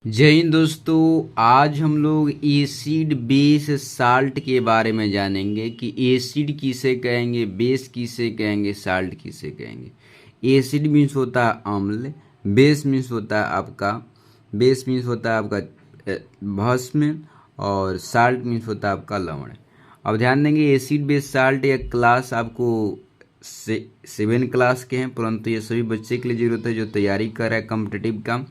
जय हिंद दोस्तों। आज हम लोग एसिड बेस साल्ट के बारे में जानेंगे कि एसिड किसे कहेंगे, बेस किसे कहेंगे, साल्ट किसे कहेंगे। एसिड मीन्स होता है अम्ल, बेस मीन्स होता है आपका भस्म, और साल्ट मीन्स होता है आपका लवण। अब ध्यान देंगे एसिड बेस साल्ट या क्लास आपको 7 क्लास के हैं, परंतु ये सभी बच्चे के लिए जरूरत है जो तैयारी कर रहा है कॉम्पिटिटिव का।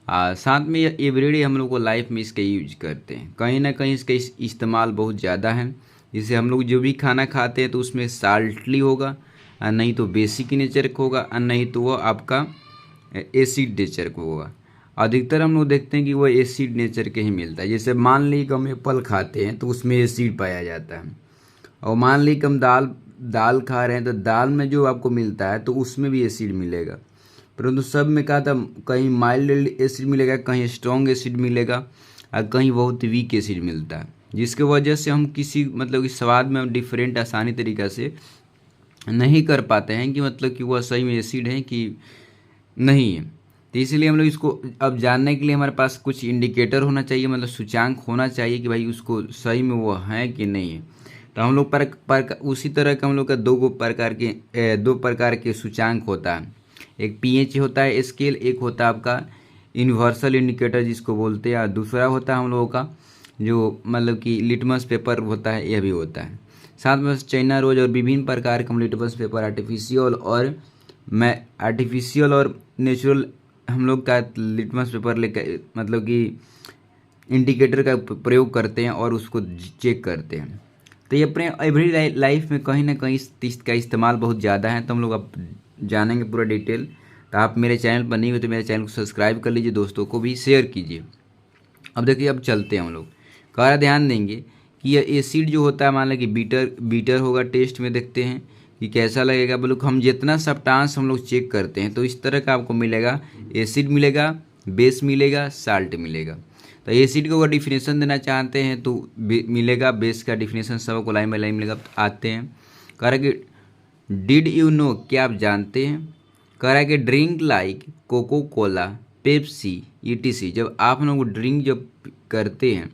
साथ में ये एवरीडे हम लोग को लाइफ में इसका यूज करते हैं। कहीं ना कहीं इसका इस्तेमाल बहुत ज़्यादा है। जैसे हम लोग जो भी खाना खाते हैं तो उसमें साल्टली होगा, और नहीं तो बेसिक नेचर का होगा, और नहीं तो वो आपका एसिड नेचर का होगा। अधिकतर हम लोग देखते हैं कि वो एसिड नेचर के ही मिलता है। जैसे मान ली कि हम एप्पल खाते हैं तो उसमें एसिड पाया जाता है, और मान ली कि हम दाल खा रहे हैं तो दाल में जो आपको मिलता है तो उसमें भी एसिड मिलेगा। परंतु सब में कहा था कहीं माइल्ड एसिड मिलेगा, कहीं स्ट्रॉन्ग एसिड मिलेगा, और कहीं बहुत वीक एसिड मिलता है, जिसके वजह से हम किसी मतलब कि स्वाद में डिफरेंट आसानी तरीक़ा से नहीं कर पाते हैं कि मतलब कि वह सही में एसिड है कि नहीं है। तो इसलिए हम लोग इसको अब जानने के लिए हमारे पास कुछ इंडिकेटर होना चाहिए, मतलब सूचांक होना चाहिए कि भाई उसको सही में वो है कि नहीं है। तो हम लोग उसी तरह का हम लोग का दो प्रकार के सूचांक होता है। एक पीएच होता है स्केल, एक होता है आपका यूनिवर्सल इंडिकेटर जिसको बोलते हैं, और दूसरा होता है हम लोगों का जो मतलब कि लिटमस पेपर होता है, यह भी होता है। साथ में चाइना रोज और विभिन्न प्रकार के हम लिटमस पेपर आर्टिफिशियल और नेचुरल हम लोग का लिटमस पेपर लेकर मतलब कि इंडिकेटर का प्रयोग करते हैं और उसको चेक करते हैं। तो ये अपने एवरी लाइफ में कहीं ना कहीं इसका इस्तेमाल बहुत ज़्यादा है। तो हम लोग अब जानेंगे पूरा डिटेल। तो आप मेरे चैनल पर नहीं हो तो मेरे चैनल को सब्सक्राइब कर लीजिए, दोस्तों को भी शेयर कीजिए। अब देखिए, अब चलते हैं हम लोग का ध्यान देंगे कि यह एसिड जो होता है, मान लें कि बीटर होगा। टेस्ट में देखते हैं कि कैसा लगेगा। बोलो हम जितना सब्सटेंस हम लोग चेक करते हैं तो इस तरह का आपको मिलेगा, एसिड मिलेगा, बेस मिलेगा, साल्ट मिलेगा। तो एसिड को अगर डिफिनेशन देना चाहते हैं तो मिलेगा, बेस का डिफिनेशन सबको लाइन बाई लाइन मिलेगा। आते हैं, कह रहा कि डिड यू नो, क्या आप जानते हैं। कह रहा है कि drink like Coca Cola, Pepsi ETC, जब आप लोग ड्रिंक जब करते हैं,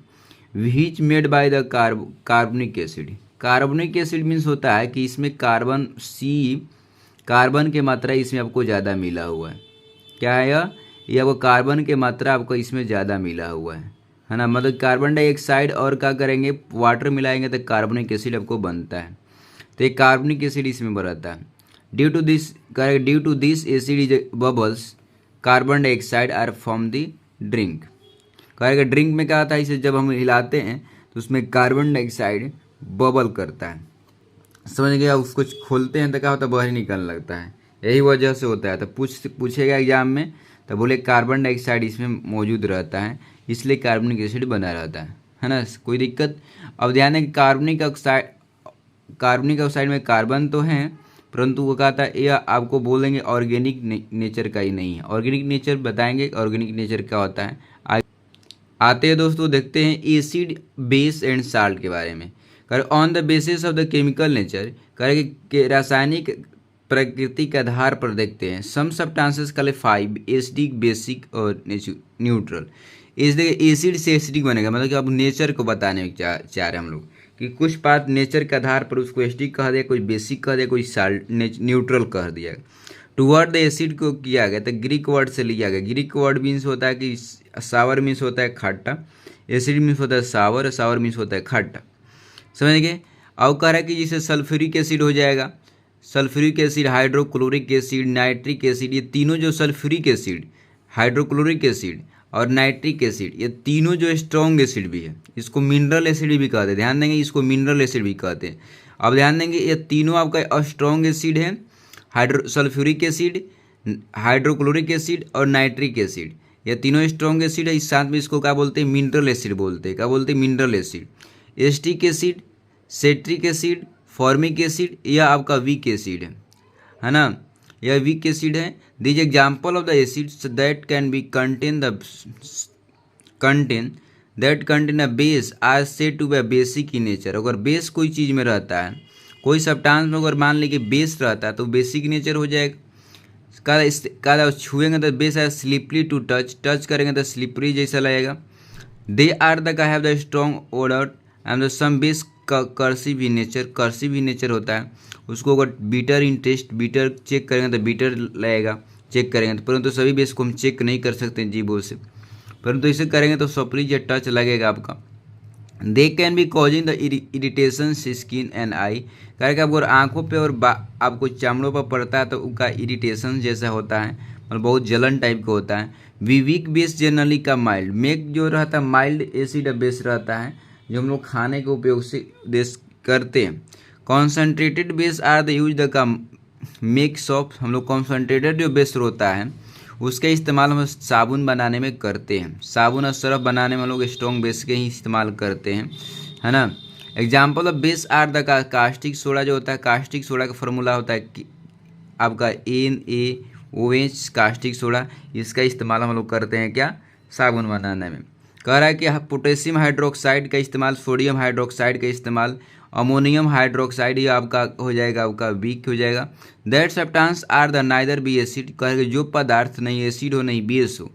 विच मेड बाय द कार्बनिक एसिड। कार्बनिक एसिड मीन्स होता है कि इसमें कार्बन की मात्रा इसमें आपको ज़्यादा मिला हुआ है। क्या है ये आपको कार्बन की मात्रा आपको इसमें ज़्यादा मिला हुआ है ना। मतलब कार्बन डाइऑक्साइड और क्या करेंगे, वाटर मिलाएंगे तो कार्बनिक एसिड आपको बनता है। तो एक कार्बनिक एसिड इसमें बनता है। Due to this acid is bubbles carbon dioxide are from the drink. कहेगा ड्रिंक में क्या होता है, इसे जब हम हिलाते हैं तो उसमें कार्बन डाइऑक्साइड बबल करता है, समझ गया। उसको खोलते हैं तो क्या होता है, बाहर निकलने लगता है। यही वजह से होता है। तो पूछेगा एग्जाम में तो बोले कार्बन डाइऑक्साइड इसमें मौजूद रहता है, इसलिए कार्बनिक एसिड बना रहता है ना। कोई दिक्कत। अब ध्यान है कि कार्बनिक ऑक्साइड में कार्बन तो है, परंतु वो कहता है यह आपको बोलेंगे ऑर्गेनिक नेचर का ही नहीं है। ऑर्गेनिक नेचर बताएंगे, ऑर्गेनिक नेचर क्या होता है। आते हैं दोस्तों, देखते हैं एसिड बेस एंड साल्ट के बारे में। कर on the basis of the chemical nature, करेंगे रासायनिक प्रकृति के आधार पर देखते हैं। Some substances qualified acidic, basic और न्यूट्रल। इस देखिए एसिड से एसिडिक बनेगा, मतलब कि अब नेचर को बताने चाह रहे हैं हम लोग कि कुछ बात नेचर के आधार पर उसको एसिडिक कह दिया, कोई बेसिक कह दिया, कोई साल्ट न्यूट्रल कह दिया। टू वर्ड द एसिड को किया गया तो ग्रीक वर्ड से लिया गया। ग्रीक वर्ड मीन्स होता है कि सावर मीन्स होता है खट्टा, एसिड मीन्स होता है सावर, सावर मीन्स होता है खट्टा, समझ गए। अब कह रहा है कि जिसे सल्फ्यूरिक एसिड हो जाएगा। Sulphuric acid, hydrochloric acid, nitric acid, ये तीनों जो सल्फ्यूरिक एसिड, हाइड्रोक्लोरिक एसिड और नाइट्रिक एसिड, ये तीनों जो स्ट्रॉन्ग एसिड भी है, इसको मिनरल एसिड भी कहते हैं। ध्यान देंगे, इसको मिनरल एसिड भी कहते हैं। अब ध्यान देंगे, ये तीनों आपका स्ट्रॉन्ग एसिड है। सल्फ्यूरिक एसिड, हाइड्रोक्लोरिक एसिड और नाइट्रिक एसिड, ये तीनों स्ट्रॉन्ग एसिड है। इस साथ में इसको क्या बोलते हैं, मिनरल एसिड बोलते हैं। क्या बोलते हैं, mineral acid. Acetic acid, citric acid, formic acid, यह आपका वीक एसिड है ना। यह वीक एसिड है। This example of the acids that can be contain a base are said to be basic in nature. अगर बेस कोई चीज़ में रहता है, कोई सब्सटेंस में अगर मान लीजिए बेस रहता है तो बेसिक नेचर हो जाएगा। का छुएंगे तो बेस है स्लिपरी टू टच, टच करेंगे तो स्लिपरी जैसा लगेगा। दे आर द का have the strong odour and the some base corrosive in nature, corrosive in nature होता है, उसको अगर bitter in taste, bitter check करेंगे तो बीटर लगेगा, चेक करेंगे तो, परंतु सभी बेस को हम चेक नहीं कर सकते जीभों से, परंतु इसे करेंगे तो सप्रीज या टच लगेगा आपका। They can be causing the irritation skin and I, करके आपको आंखों पे और आपको चमड़ों पर पड़ता है तो उनका इरिटेशन जैसा होता है, मतलब बहुत जलन टाइप का होता है। वीक बेस जनरली का माइल्ड, मेक जो रहता है माइल्ड एसिड बेस रहता है जो हम लोग खाने के उपयोग से बेस करते हैं। Concentrated base are the use the का मेक सॉफ्ट, हम लोग कॉन्सेंट्रेटेड जो बेस होता है उसका इस्तेमाल हम साबुन बनाने में करते हैं, साबुन और सरफ बनाने में हम लोग स्ट्रॉन्ग बेस के ही इस्तेमाल करते हैं, है ना। Example of base are the caustic soda, जो होता है कास्टिक सोडा का फॉर्मूला होता है कि आपका NaOH कास्टिक सोडा, इसका इस्तेमाल हम लोग करते हैं क्या, साबुन बनाने में। कह रहा है कि पोटेशियम हाइड्रोक्साइड का इस्तेमाल, सोडियम हाइड्रोक्साइड का इस्तेमाल, अमोनियम हाइड्रोक्साइड, ये आपका हो जाएगा आपका वीक हो जाएगा। That substance are the neither be acid, कहेंगे जो पदार्थ नहीं एसिड हो नहीं बेस हो,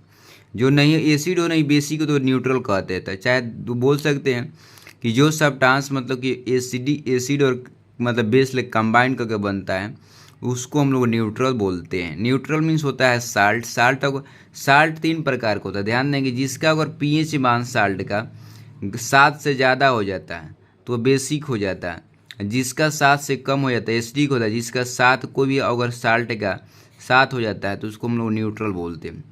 जो नहीं एसिड हो नहीं बेसिक हो तो न्यूट्रल कहते हैं। चाहे बोल सकते हैं कि जो सब्सटेंस मतलब कि एसिड और मतलब बेस ले कंबाइन करके बनता है उसको हम लोग न्यूट्रल बोलते हैं। न्यूट्रल मीन्स होता है साल्ट, साल्ट 3 प्रकार का होता है, ध्यान देंगे। जिसका अगर pH मान साल्ट का 7 से ज़्यादा हो जाता है तो बेसिक हो जाता है, जिसका 7 से कम हो जाता है एसिडिक होता है, जिसका 7 कोई भी अगर साल्ट का 7 हो जाता है तो उसको हम लोग न्यूट्रल बोलते हैं,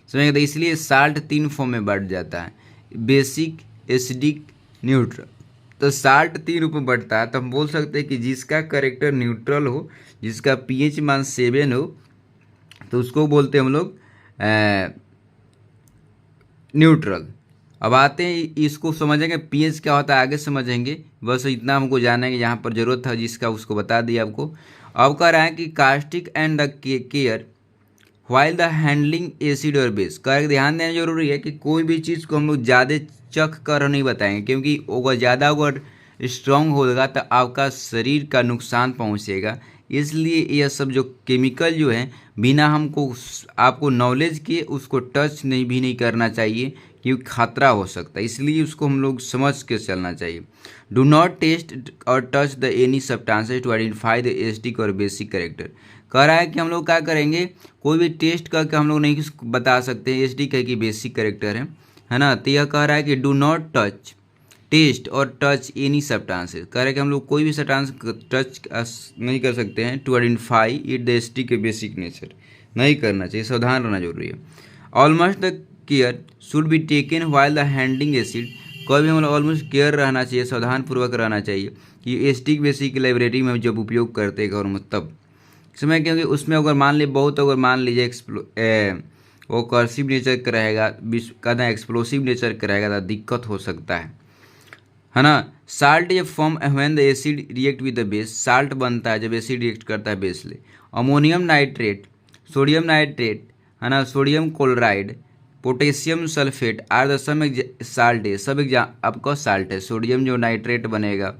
समझेंगे। तो इसलिए साल्ट 3 फॉर्म में बढ़ जाता है, बेसिक, एसिडिक, न्यूट्रल। तो साल्ट 3 रूप में बढ़ता है, तो हम बोल सकते हैं कि जिसका कैरेक्टर न्यूट्रल हो, जिसका pH मान 7 हो तो उसको बोलते हैं हम लोग न्यूट्रल। अब आते हैं इसको समझेंगे pH क्या होता है, आगे समझेंगे, बस इतना हमको जानना है कि यहाँ पर जरूरत था जिसका उसको बता दिया आपको। अब कह रहा है कि caustic and the care while the handling acid और बेस, कर ध्यान देना जरूरी है कि कोई भी चीज़ को हम लोग ज़्यादा चख कर नहीं बताएंगे, क्योंकि अगर ज़्यादा अगर स्ट्रांग होगा तो आपका शरीर का नुकसान पहुँचेगा। इसलिए यह सब जो केमिकल जो है बिना हमको आपको नॉलेज के उसको टच नहीं करना चाहिए, क्योंकि खतरा हो सकता है, इसलिए उसको हम लोग समझ के चलना चाहिए। डू नॉट टेस्ट और touch the any substances to identify the acidic और बेसिक कैरेक्टर। कह रहा है कि हम लोग क्या करेंगे, कोई भी टेस्ट करके हम लोग नहीं बता सकते एसिडिक है कि बेसिक कैरेक्टर है ना। तो यह कह रहा है कि डू नॉट टच, टेस्ट और टच एनी सब्सटेंसेस, कह रहे हैं कि हम लोग कोई भी सब्सटेंस टच नहीं कर सकते हैं to identify it the acidic के बेसिक नेचर, नहीं करना चाहिए, सावधान रहना जरूरी है। Almost the care should be taken while the handling acid, कोई भी हम लोग ऑलमोस्ट केयर रहना चाहिए, सावधान पूर्वक रहना चाहिए कि एसिडिक बेसिक लेबोरेटरी में जब उपयोग करते हैं घर में तब समय, क्योंकि उसमें अगर मान ली बहुत अगर मान लीजिए वो कर्सिव नेचर का रहेगा, कहना एक्सप्लोसिव नेचर का रहेगा तो दिक्कत हो सकता है ना। साल्ट ये form when the acid react with the base, salt बनता है जब एसिड रिएक्ट करता है बेस ले। अमोनियम नाइट्रेट, सोडियम नाइट्रेट, है ना, sodium chloride, potassium sulphate are the some salt है, सब आपका साल्ट है। सोडियम जो नाइट्रेट बनेगा,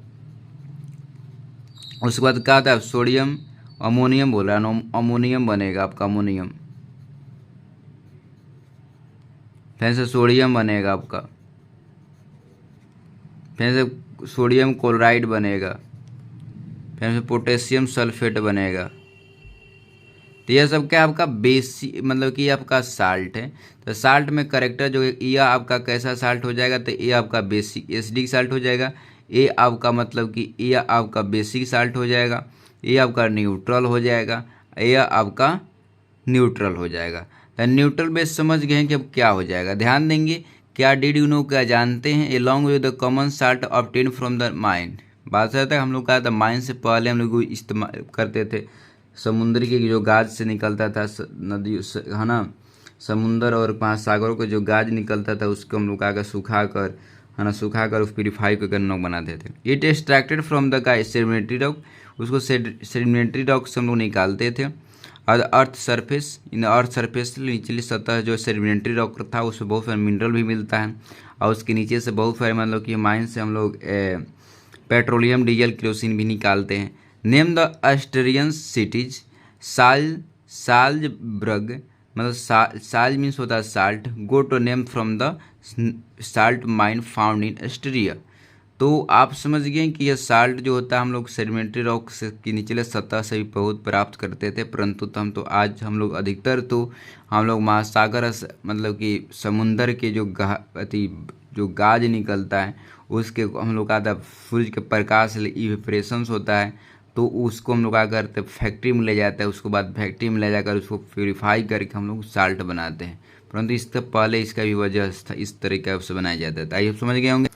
उसके बाद क्या होता है सोडियम, अमोनियम बोल रहा है, अमोनियम बनेगा आपका, अमोनियम, फिर से सोडियम बनेगा आपका, फिर से सोडियम क्लोराइड बनेगा, फिर से पोटेशियम सल्फेट बनेगा। तो यह सब क्या आपका बेसिक मतलब कि आपका साल्ट है। तो साल्ट में करेक्टर जो ये आपका कैसा साल्ट हो जाएगा, तो ये आपका बेसिक एसिडिक साल्ट हो जाएगा, ये आपका मतलब कि ये आपका बेसिक साल्ट हो जाएगा, ये आपका न्यूट्रल हो जाएगा, ये आपका न्यूट्रल हो जाएगा। तो न्यूट्रल बेस समझ गए हैं कि अब क्या हो जाएगा, ध्यान देंगे। क्या डिड यू नो, क्या जानते हैं, along with the common salt obtain from the mine, बात रहता है हम लोग कहा था माइन से पहले हम लोग इस्तेमाल करते थे समुद्र के जो गाज से निकलता था, नदी है ना, समुंदर और महासागरों का जो गाज निकलता था उसको हम लोग आकर सुखा कर, है ना, सुखा कर उस प्योरीफाई कर नमक बनाते थे। इट एक्सट्रैक्टेड फ्रॉम द का सेडिमेंट्री रॉक, उसको सेडिमेंट्री रॉक से हम लोग निकालते थे। और अर्थ सरफेस, इन अर्थ सरफेस निचली सतह जो सेडिमेंट्री रॉक था उसमें बहुत सारे मिनरल भी मिलता है, और उसके नीचे से बहुत सारे मतलब कि माइन से हम लोग पेट्रोलियम, डीजल, केरोसिन भी निकालते हैं। नेम द ऑस्ट्रेलियन सिटीज, साल साल्जबर्ग मतलब साल्ज मीन्स होता है salt, go to name from the salt mine found in Austria. तो आप समझ गए कि यह साल्ट जो होता है हम लोग सेडिमेंट्री रॉक की निचले सतह से भी बहुत प्राप्त करते थे, परंतु आज हम लोग अधिकतर तो हम लोग महासागर मतलब कि समुंदर के जो गाज निकलता है उसके हम लोग का सूर्य के प्रकाश से इवेपोरेशंस होता है, तो उसको हम लोग क्या करते हैं फैक्ट्री में ले जाते हैं, उसके बाद फैक्ट्री में ले जाकर उसको प्योरीफाई करके हम लोग साल्ट बनाते हैं, परंतु इससे पहले इसका भी वजह इस तरीके से बनाया जाता था। आइए आप समझ गए होंगे।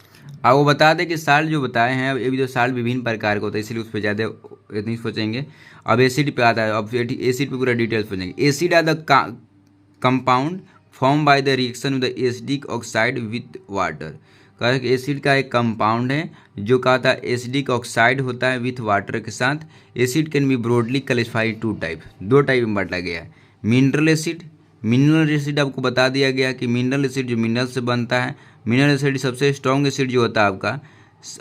अब वो बता दें कि साल्ट जो बताए हैं, ये भी जो साल्ट विभिन्न प्रकार का होता है इसलिए उस पर ज़्यादा इतनी सोचेंगे। अब एसिड पे आता है, अब एसिड पे पूरा डिटेल्स सोचेंगे। Acid are the compound form by the reaction with the acidic oxide with water. कहा कि एसिड का एक कंपाउंड है जो कहा था एसिडिक ऑक्साइड होता है विथ वाटर के साथ। Acid can be broadly classified to type, दो टाइप में बांटा गया है। मिनरल एसिड, मिनरल एसिड आपको बता दिया गया कि मिनरल एसिड जो मिनरल से बनता है। मिनरल एसिड सबसे स्ट्रॉन्ग एसिड जो होता है आपका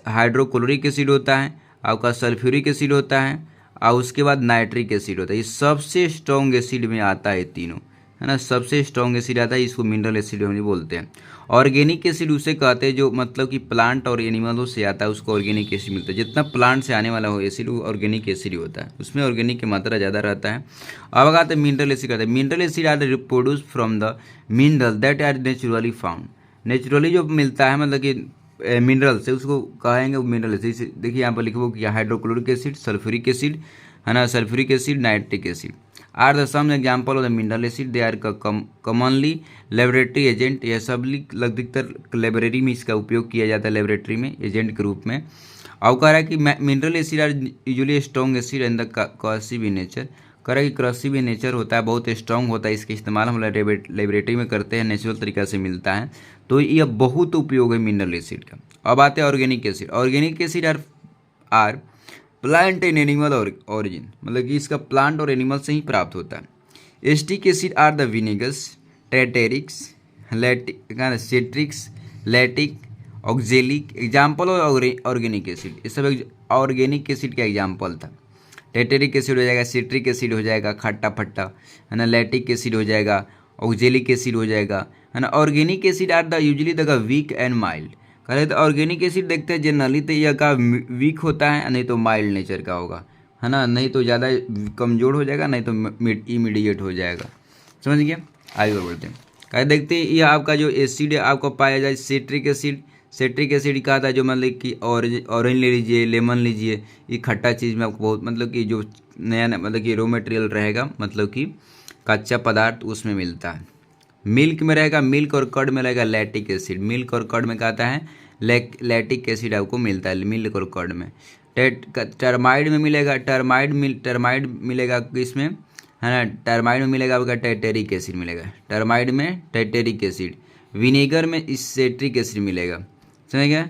हाइड्रोक्लोरिक एसिड होता है, आपका सल्फ्यूरिक एसिड होता है और उसके बाद नाइट्रिक एसिड होता है। ये सबसे स्ट्रॉन्ग एसिड में आता है तीनों, है ना, सबसे स्ट्रॉन्ग एसिड आता है, इसको मिनरल एसिड हम बोलते हैं। ऑर्गेनिक एसिड उसे कहते हैं जो मतलब कि प्लांट और एनिमलों से आता है, उसको ऑर्गेनिक एसिड मिलता है। जितना प्लांट से आने वाला हो एसिड वो ऑर्गेनिक एसिड होता है, उसमें ऑर्गेनिक की मात्रा ज़्यादा रहता है। अब आते हैं मिनरल एसिड कहते हैं। Mineral acid are produce from the mineral that are naturally found. Naturally जो मिलता है मतलब कि मिनरल से उसको कहेंगे मिनरल एसिड। देखिए यहाँ पर लिखो कि हाइड्रोक्लोरिक एसिड, सल्फ्यूरिक एसिड, है ना, sulphuric acid, nitric acid are the some example of the mineral acid. They are commonly laboratory agent. यह सब अधिकतर लाइब्रेरी में इसका उपयोग किया जाता है लेबोरेटरी में एजेंट के रूप में। अब कह रहा है कि mineral acid are usually strong acid and the corrosive in nature. कह रहा है कि क्रसिव इन नेचर होता है, बहुत स्ट्रॉन्ग होता है, इसके इस्तेमाल हम लेबोरेटरी में करते हैं, नेचुरल तरीका से मिलता है, तो यह बहुत उपयोग है मिनरल एसिड का। अब आते हैं organic acid. Organic acid are plant and animal origin, मतलब कि इसका प्लांट और एनिमल से ही प्राप्त होता है। Acetic acid are the vinegars, tartarics, citrics, lactic, oxalic. Example organic acid, ये सब ऑर्गेनिक एसिड का एग्जाम्पल था। टेटेरिक एसिड हो जाएगा, सिट्रिक एसिड हो जाएगा खट्टा फट्टा, है ना, लैटिक एसिड हो जाएगा, ऑक्जेलिक एसिड हो जाएगा, है ना। Organic acid are the usually the weak and mild. कह तो ऑर्गेनिक एसिड देखते हैं जनरली तो यह का वीक होता है, नहीं तो माइल्ड नेचर का होगा, है ना, नहीं तो ज़्यादा कमज़ोर हो जाएगा, नहीं तो इमीडिएट हो जाएगा। समझ गया। आगे बढ़ते हैं। कह देखते हैं ये आपका जो एसिड है आपको पाया जाए सिट्रिक एसिड। सिट्रिक एसिड कहा था जो मतलब कि ऑरेंज ले लीजिए, लेमन लीजिए, ये खट्टा चीज़ में आपको बहुत मतलब कि जो नया मतलब कि रॉ मटेरियल रहेगा, मतलब कि कच्चा पदार्थ उसमें मिलता है। मिल्क में रहेगा, मिल्क और कर्ड में रहेगा लैटिक एसिड। मिल्क और कर्ड में कहता है लैटिक एसिड आपको मिलता है मिल्क और कर्ड में। टर्माइड में मिलेगा, टर्माइड मिलेगा किसमें, है ना, टर्माइड में मिलेगा आपका टेटेरिक एसिड मिलेगा, टर्माइड में टेटेरिक एसिड। विनेगर में इस सेट्रिक एसिड मिलेगा, समझ गया।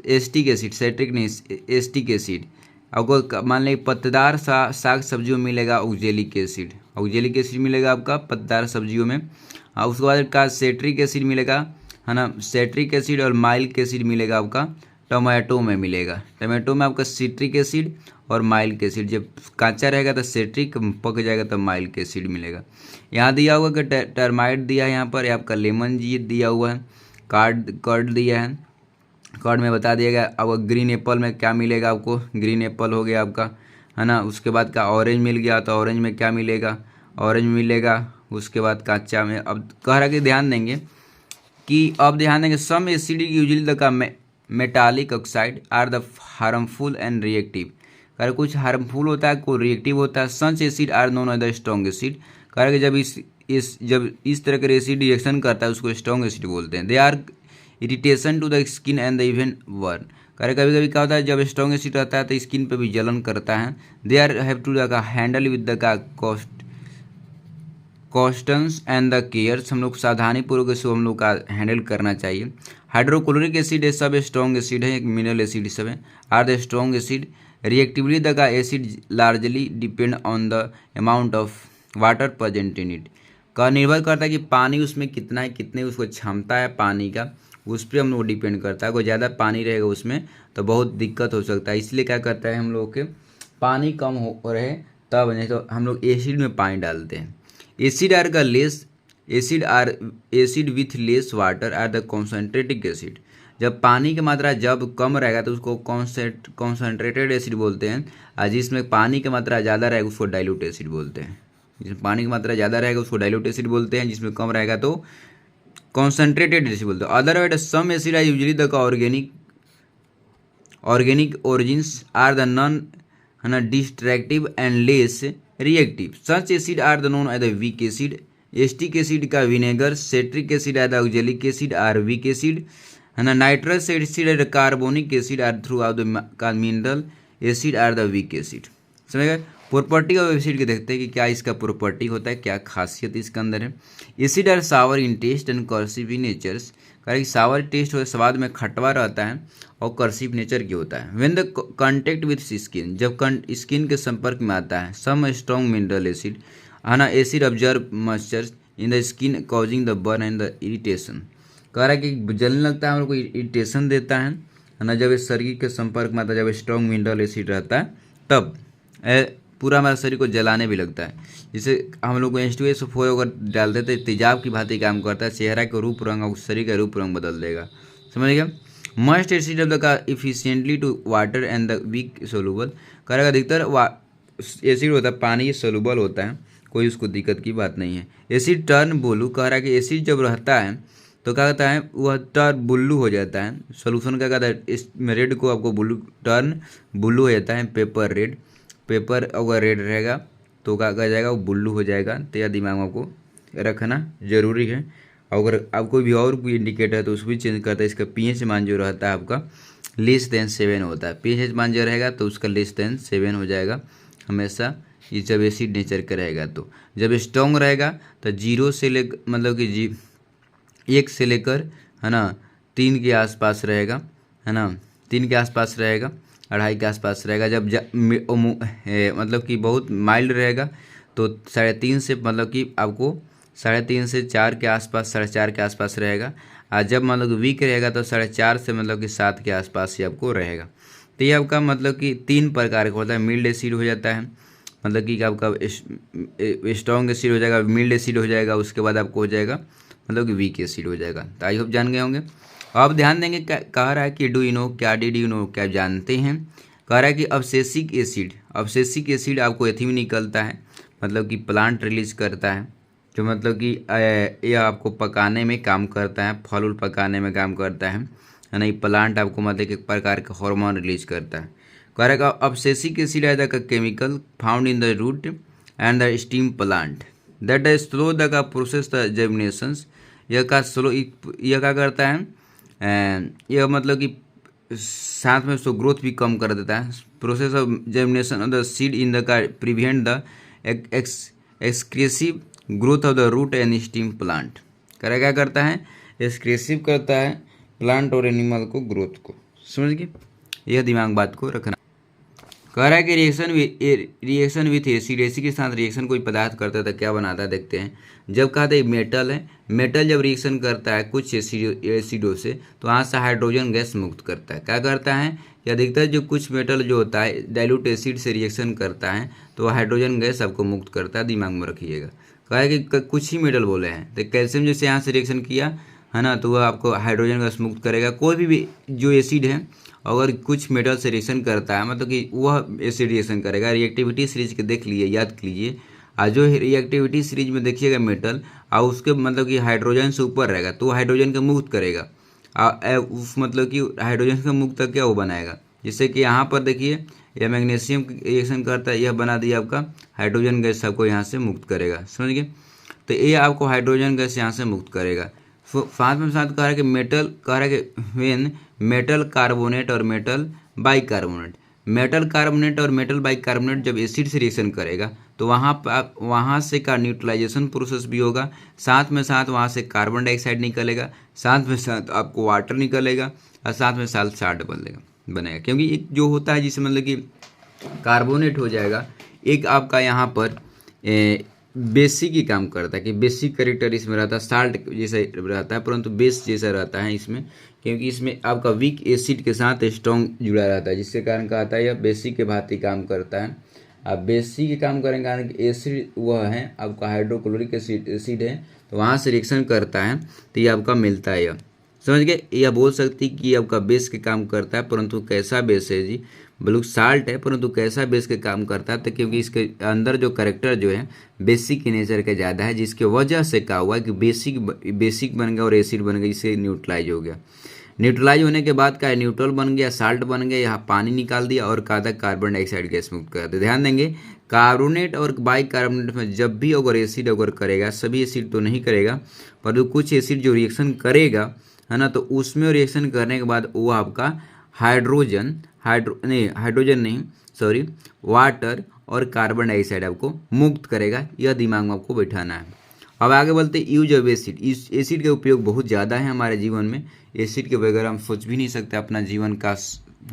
एस्टिक एसिड, सेट्रिक नहीं एस्टिक एसिड। आपको मान लीजिए पत्तेदार साग सब्जियों में मिलेगा ऑक्जेलिक एसिड, ऑक्जेलिक एसिड मिलेगा आपका पत्तेदार सब्जियों में। और उसके बाद का सेट्रिक एसिड मिलेगा, है ना, सेट्रिक एसिड और माइल्क एसिड मिलेगा आपका टोमेटो में मिलेगा। टोमेटो में आपका सिट्रिक एसिड और माइल्क एसिड, जब कांचा रहेगा तो सेट्रिक, पक जाएगा तो माइल्क एसिड मिलेगा। यहाँ दिया हुआ कि टर्माइड दिया है, यहाँ पर आपका लेमन जी दिया हुआ है, कर्ड दिया है, कर्ड में बता दिया गया। अब ग्रीन एप्पल में क्या मिलेगा आपको, ग्रीन एप्पल हो गया आपका, है ना। उसके बाद का ऑरेंज मिल गया तो ऑरेंज में क्या मिलेगा, ऑरेंज मिलेगा। उसके बाद कच्चा में अब कह रहा कि ध्यान देंगे कि अब ध्यान देंगे some acid usually the metallic oxide are the harmful and reactive. कह रहे कुछ हार्मफुल होता है, कोई रिएक्टिव होता है। Such acid are known as the strong acid. कह रहे जब इस तरह के एसिड रिएक्शन करता है उसको स्ट्रॉन्ग एसिड बोलते हैं। They are irritation to the skin and the even burn. कह कभी कभी क्या होता है जब स्ट्रॉन्ग एसिड रहता है तो स्किन पे भी जलन करता है। They are have to the handle with the cautions and the cares. हम लोग सावधानीपूर्वक इसको हम लोग का हैंडल करना चाहिए। हाइड्रोक्लोरिक एसिड है, सब स्ट्रॉन्ग एसिड है, एक मिनरल एसिड सब है, are the strong acid. Reactively the acid largely depend on the amount of water present in it. का निर्भर करता है कि पानी उसमें कितना है, कितने उसको क्षमता है पानी का, उस पर हम लोग डिपेंड करता है। अगर ज़्यादा पानी रहेगा उसमें तो बहुत दिक्कत हो सकता है, इसलिए क्या करता है हम लोग के पानी कम हो रहे तब नहीं तो हम लोग एसिड में पानी डालते हैं। एसिड आर का less acid with less water are the concentrated acid. जब पानी की मात्रा जब कम रहेगा तो उसको कॉन्सेंट्रेटेड एसिड बोलते हैं, और जिसमें पानी की मात्रा ज़्यादा रहेगा उसको डाइल्यूट एसिड बोलते हैं। जिसमें पानी की मात्रा ज़्यादा रहेगा उसको डाइल्यूट एसिड बोलते हैं, जिसमें कम रहेगा तो कॉन्सेंट्रेटेड एसिड बोलते हैं। Otherwise some acid are usually the organic origins are the non-destructive and less reactive. Such acid are the known as the weak acid. Acetic acid का vinegar, citric acid are the oxalic acid are weak acid, है ना। Nitrous acid are carbonic acid are throughout the mineral acid are the weak acid. समझ गए। Property of acid के देखते हैं कि क्या इसका प्रॉपर्टी होता है, क्या खासियत इसके अंदर है। Acid are sour in taste and corrosive in natures, कारण सावर टेस्ट हो स्वाद में खटवा रहता है और कर्सिव नेचर की होता है। When the contact with skin, जब स्किन के संपर्क में आता है। सम स्ट्रॉन्ग मिनरल एसिड, है ना, acid observe moisture in the skin causing the burn and the irritation. कह रहा है कि जलने लगता है, हम लोग को इरिटेशन देता है ना, जब इस शरीर के संपर्क में आता है, जब स्ट्रॉन्ग मिनरल एसिड रहता है तब पूरा हमारे शरीर को जलाने भी लगता है। जिसे हम लोग को H2SO4 अगर डाल देते तेजाब की भांति काम करता है, चेहरा के रूप रंग और शरीर का रूप रंग बदल देगा। समझ गया। Must acid of the efficiently to water and the weak soluble. करेगा अधिकतर एसिड होता है पानी सोलूबल होता है, कोई उसको दिक्कत की बात नहीं है। एसिड टर्न ब्लू, कह रहा है कि एसिड जब रहता है तो क्या कहता है वह टर्न ब्लू हो जाता है। सोल्यूशन क्या कहता है, इस रेड को आपको टर्न ब्लू हो जाता है। पेपर रेड, पेपर अगर रेड रहेगा तो क्या कहा जाएगा, वो ब्लू हो जाएगा। तो यह दिमाग में आपको रखना जरूरी है। अगर आप कोई भी और कोई इंडिकेटर है तो उसको भी चेंज करता है। इसका pH मान जो रहता है आपका <7 होता है। pH मान जो रहेगा तो उसका <7 हो जाएगा हमेशा, ये जब एसिड नेचर का रहेगा। तो जब स्ट्रॉन्ग रहेगा तो 0 से ले मतलब कि 1 से लेकर, है ना, 3 के आसपास रहेगा, है ना, 3 के आसपास रहेगा, 2.5 के आसपास रहेगा। जब मतलब कि बहुत माइल्ड रहेगा तो 3.5 से मतलब कि आपको 3.5 से 4 के आसपास, 4.5 के आसपास रहेगा। और जब मतलब वीक रहेगा तो 4.5 से मतलब कि 7 के आसपास ही आपको रहेगा। तो ये आपका मतलब कि 3 प्रकार का होता है। मिल्ड एसिड हो जाता है, मतलब कि आपका स्ट्रॉन्ग एसिड हो जाएगा, मिल्ड एसिड हो जाएगा, उसके बाद आपको हो जाएगा मतलब कि वीक एसिड हो जाएगा। तो आई होप जान गए होंगे। अब ध्यान देंगे, कह रहा है कि डू यू नो, क्या डिड यू नो, क्या जानते हैं। कह रहा है कि अवशेषिक एसिड आपको एथी में निकलता है, मतलब कि प्लांट रिलीज करता है, जो मतलब कि यह आपको पकाने में काम करता है, फल उल पकाने में काम करता है ना। ये प्लांट आपको मतलब एक प्रकार का हार्मोन रिलीज करता है। कह रहा है अवशेषिक एसिड है the chemical found in the root and the stem plant that slow the का प्रोसेस द जर्मिनेशंस। यह क्या करता है, यह मतलब कि साथ में उसको ग्रोथ भी कम कर देता है। Process of germination of the seed in the का प्रिवेंट द एक्सक्रेसिव growth of the root and stem plant. क्या करता है, एक्सक्रेसिव करता है प्लांट और एनिमल को ग्रोथ को। समझ गए, यह दिमाग बात को रखना। कह रहा है कि रिएक्शन विथ एसिड के साथ रिएक्शन कोई पदार्थ करता है तो क्या बनाता है, देखते हैं। जब कहा था मेटल है, मेटल जब रिएक्शन करता है कुछ एसिडों से तो वहाँ से हाइड्रोजन गैस मुक्त करता है। क्या करता है, या अधिकतर जो कुछ मेटल जो होता है डाइल्यूट एसिड से रिएक्शन करता है तो हाइड्रोजन गैस आपको मुक्त करता है, दिमाग में रखिएगा। कहा है कि कुछ ही मेटल बोले हैं, तो कैल्शियम जैसे यहाँ से रिएक्शन किया है ना, तो वह आपको हाइड्रोजन गैस मुक्त करेगा। कोई भी जो एसिड है अगर कुछ मेटल से रिएक्शन करता है मतलब कि वह एसिड रिएक्शन करेगा। रिएक्टिविटी सीरीज के देख लीजिए, याद कीजिए। और जो रिएक्टिविटी सीरीज में देखिएगा मेटल और उसके मतलब कि हाइड्रोजन से ऊपर रहेगा तो हाइड्रोजन का मुक्त करेगा। मतलब कि हाइड्रोजन का मुक्त क्या वो बनाएगा। जैसे कि यहाँ पर देखिए यह मैग्नीशियम रिएक्शन करता है, यह बना दिया आपका हाइड्रोजन गैस, आपको यहाँ से मुक्त करेगा। समझ गए, तो ये आपको हाइड्रोजन गैस यहाँ से मुक्त करेगा। साथ में साथ कह रहा है कि मेटल, कह रहा है कि वेन मेटल कार्बोनेट और मेटल बाइकार्बोनेट, मेटल कार्बोनेट और मेटल बाइकार्बोनेट जब एसिड से रिएक्शन करेगा तो वहाँ से का न्यूट्रलाइजेशन प्रोसेस भी होगा, साथ में साथ वहाँ से कार्बन डाइऑक्साइड निकलेगा, साथ में साथ आपको वाटर निकलेगा और साथ में साथ साल्ट बनेगा। क्योंकि एक जो होता है जिससे मतलब कि कार्बोनेट हो जाएगा, एक आपका यहाँ पर बेसिक ही काम करता है कि बेसिक कैरेक्टर इसमें रहता है, साल्ट जैसा रहता है परंतु बेस जैसा रहता है इसमें, क्योंकि इसमें आपका वीक एसिड के साथ स्ट्रॉन्ग जुड़ा रहता है, जिसके कारण कहता है यह बेसिक के भांति काम करता है बेसिक के काम करेंगे, यानी कि एसिड वह है आपका हाइड्रोक्लोरिक एसिड है, तो वहाँ से रिएक्शन करता है तो ये आपका मिलता है। यह समझ गए। यह बोल सकती कि ये आपका बेस के काम करता है, परंतु कैसा बेस है जी, ब्लू साल्ट है, परंतु कैसा बेस के काम करता है, तो क्योंकि इसके अंदर जो करेक्टर जो है बेसिक नेचर का ज़्यादा है, जिसकी वजह से क्या हुआ कि बेसिक बन गया और एसिड बन गया, इससे न्यूट्रलाइज हो गया। न्यूट्रलाइज होने के बाद क्या है, न्यूट्रल बन गया, साल्ट बन गया, यहाँ पानी निकाल दिया और कहा था कार्बन डाइऑक्साइड गैस मुक्त कर दिया। ध्यान देंगे कार्बोनेट और बाइकार्बोनेट में जब भी अगर एसिड अगर करेगा, सभी एसिड तो नहीं करेगा, परंतु कुछ एसिड जो रिएक्शन करेगा है ना, तो उसमें रिएक्शन करने के बाद वो आपका वाटर और कार्बन डाइऑक्साइड आपको मुक्त करेगा। यह दिमाग में आपको बैठाना है। अब आगे बोलते हैं यूज ऑफ एसिड। इस एसिड का उपयोग बहुत ज़्यादा है हमारे जीवन में, एसिड के बगैर हम सोच भी नहीं सकते अपना जीवन का,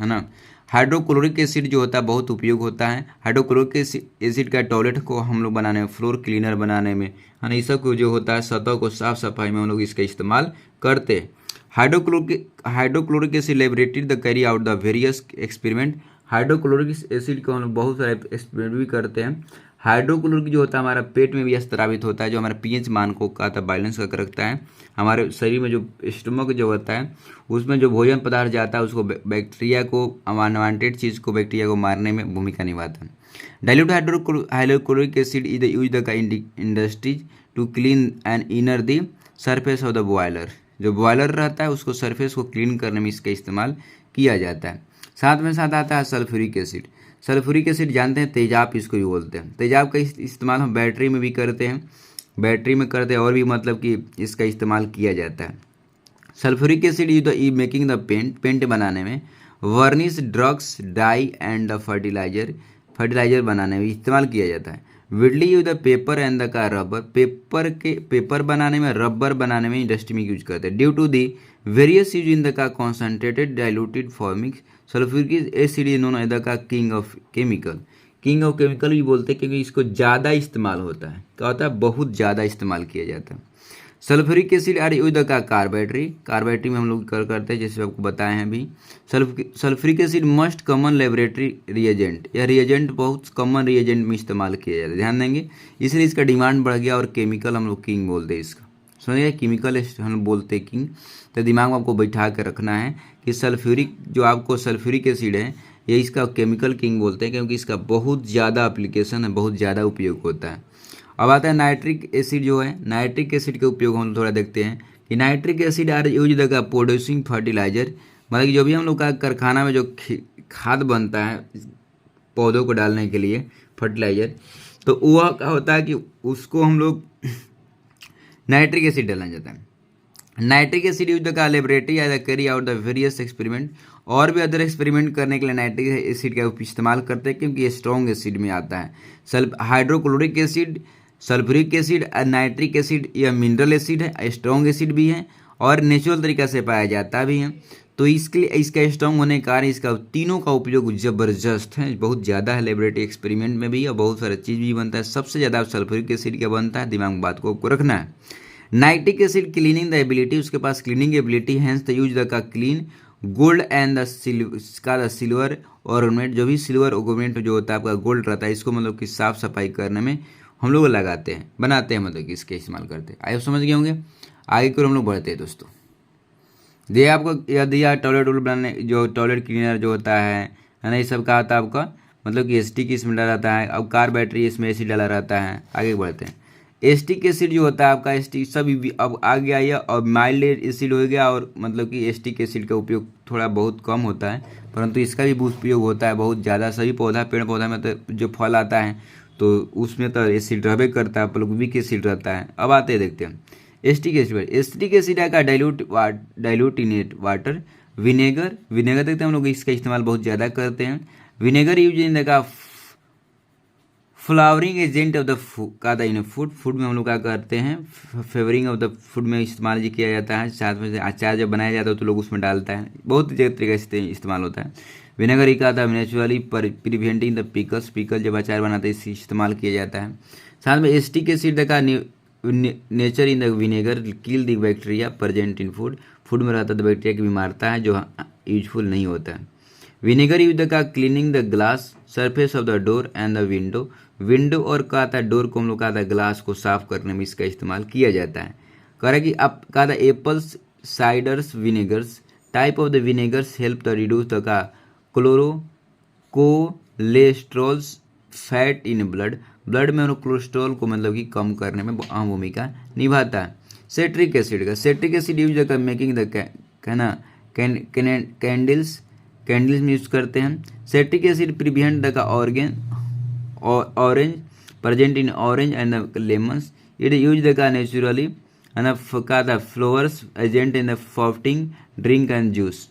है ना। हाइड्रोक्लोरिक एसिड जो होता है बहुत उपयोग होता है। हाइड्रोक्लोरिक एसिड का टॉयलेट को हम लोग बनाने में, फ्लोर क्लीनर बनाने में, है ना, ये सब को जो होता है सतह को साफ सफाई में हम लोग इसका इस्तेमाल करते हैं। Hydrochloric acid laboratory the carry out the various experiment. Hydrochloric acid को हम लोग बहुत सारे एक्सपेरिमेंट भी करते हैं। हाइड्रोक्लोरिक जो होता है हमारा पेट में भी स्रावित होता है, जो हमारे पीएच मान को कहता बैलेंस करके रखता है। हमारे शरीर में जो स्टमक जो होता है उसमें जो भोजन पदार्थ जाता है उसको बैक्टीरिया को, अनवांटेड चीज़ को, बैक्टीरिया को मारने में भूमिका निभाता है। Dilute hydrochloric acid is use the industries to clean and inner the surface of the boiler. जो बॉयलर रहता है उसको सरफेस को क्लीन करने में इसका इस्तेमाल किया जाता है। साथ में साथ आता है सल्फ्यूरिक एसिड। सल्फ्यूरिक एसिड जानते हैं तेजाब इसको भी बोलते हैं। तेजाब का इस्तेमाल हम बैटरी में भी करते हैं, और भी मतलब कि इसका इस्तेमाल किया जाता है। Sulphuric acid use the making the paint बनाने में, varnish, drugs, dye and the fertiliser बनाने में इस्तेमाल किया जाता है। Widely use the paper and the का रबर। पेपर बनाने में, रबर बनाने में इंडस्ट्री में यूज करते हैं। Due to the various use in the का concentrated diluted forming, sulphuric acid is known as the का किंग ऑफ केमिकल भी बोलते हैं, क्योंकि इसको ज़्यादा इस्तेमाल होता है। क्या होता है, बहुत ज़्यादा इस्तेमाल किया जाता है। Sulphuric acid are use the का कार्बोरेटरी में हम लोग करते हैं, जैसे आपको बताए हैं अभी। Sulphuric acid must common laboratory reagent. यह रिएजेंट बहुत कॉमन रिएजेंट में इस्तेमाल किया जाता है, ध्यान देंगे, इसलिए इसका डिमांड बढ़ गया और केमिकल हम लोग किंग बोलते हैं इसका। समझिए, केमिकल हम बोलते हैं किंग। तो दिमाग में आपको बैठा कर रखना है कि सल्फ्यूरिक एसिड है, ये इसका केमिकल किंग बोलते हैं, क्योंकि इसका बहुत ज़्यादा एप्लीकेशन है, बहुत ज़्यादा उपयोग होता है। अब आता है नाइट्रिक एसिड जो है, नाइट्रिक एसिड के उपयोग हम थोड़ा देखते हैं कि nitric acid are use the का प्रोड्यूसिंग फर्टिलाइजर। मतलब कि जो भी हम लोग का कारखाना में जो खाद बनता है पौधों को डालने के लिए, फर्टिलाइजर, तो वह क्या होता है कि उसको हम लोग नाइट्रिक एसिड डाला जाता है। नाइट्रिक एसिड यूज द का laboratory as carry out the various experiment. और भी अदर एक्सपेरिमेंट करने के लिए नाइट्रिक एसिड का इस्तेमाल करते हैं, क्योंकि ये स्ट्रॉन्ग एसिड में आता है। Hydrochloric acid, sulphuric acid, nitric acid, यह मिनरल एसिड है, स्ट्रॉन्ग एसिड भी है और नेचुरल तरीका से पाया जाता भी है। तो इसके लिए इसका स्ट्रॉन्ग होने के कारण इसका तीनों का उपयोग ज़बरदस्त है, बहुत ज़्यादा है। लेबोरेटरी एक्सपेरिमेंट में भी और बहुत सारा चीज़ भी बनता है। सबसे ज़्यादा सल्फ्यूरिक एसिड का बनता है, दिमाग में बात को आपको रखना है। Nitric acid cleaning the ability, उसके पास cleaning ability, hence the use the का clean gold and the silver ornament. जो भी सिल्वर ऑर्नामेंट जो होता है आपका गोल्ड रहता है, इसको मतलब कि साफ सफाई करने में हम लोग लगाते हैं, बनाते हैं, मतलब कि इसके इस्तेमाल करते हैं। आइए समझ गए होंगे। आगे की ओर हम लोग बढ़ते हैं दोस्तों। दिया आपको, यह दिया टॉयलेट बनाने, जो टॉयलेट क्लीनर जो होता है ना, ये सब का आता है आपका, मतलब कि एसिटिक इसमें डाला रहता है। अब कार बैटरी इसमें एसिड डाला रहता है। आगे बढ़ते हैं। एसिटिक एसिड जो होता है आपका, एसिटिक सब अब आ गया ये, और माइल्ड एसिड हो गया, और मतलब कि एसिटिक एसिड का उपयोग थोड़ा बहुत कम होता है, परंतु इसका भी उपयोग होता है बहुत ज़्यादा। सभी पेड़ पौधा में तो जो फल आता है तो उसमें तो एसिड रहबे करता है, प्लुविक एसिड रहता है। अब आते हैं, देखते हैं एसिटिक एसिड का डाइल्यूट इन वाटर। विनेगर देखते हैं हम लोग इसका इस्तेमाल बहुत ज़्यादा करते हैं। विनेगर यूज इन का flowering agent of the food में हम लोग क्या करते हैं, फेवरिंग ऑफ द फूड में इस्तेमाल किया जाता है। साथ में अचार जब बनाया जाता है तो लोग उसमें डालता है, बहुत तरीके से इस्तेमाल होता है। विनेगर ही का था नेचुरली प्रिवेंटिंग द पिकल जब अचार बनाते हैं इसे इस्तेमाल किया जाता है। साथ में एसिटिक एसिड का nature in the vinegar kill the bacteria present in food में रहता है तो बैक्टीरिया की भी मारता है जो यूजफुल नहीं होता है। विनेगर यूज का cleaning the glass surface of the door and the window. Window और कहा था डोर को हम लोग कहा था ग्लास को साफ करने में इसका इस्तेमाल किया जाता है। कह रहा है कि आप कहा था apples ciders vinegars type of the vinegars help the reduce the का chloro cholesterols fat in blood. Blood में कोलेस्ट्रॉल को मतलब कि कम करने में अहम भूमिका निभाता है। सेट्रिक एसिड यूज कर मेकिंग द कहना कैंडल्स में यूज करते हैं। Citric acid prevent the orange present in orange and the lemons. It use the का नेचुरली का था फ्लोवर्स एजेंट इन द फॉफ्टिंग ड्रिंक एंड जूस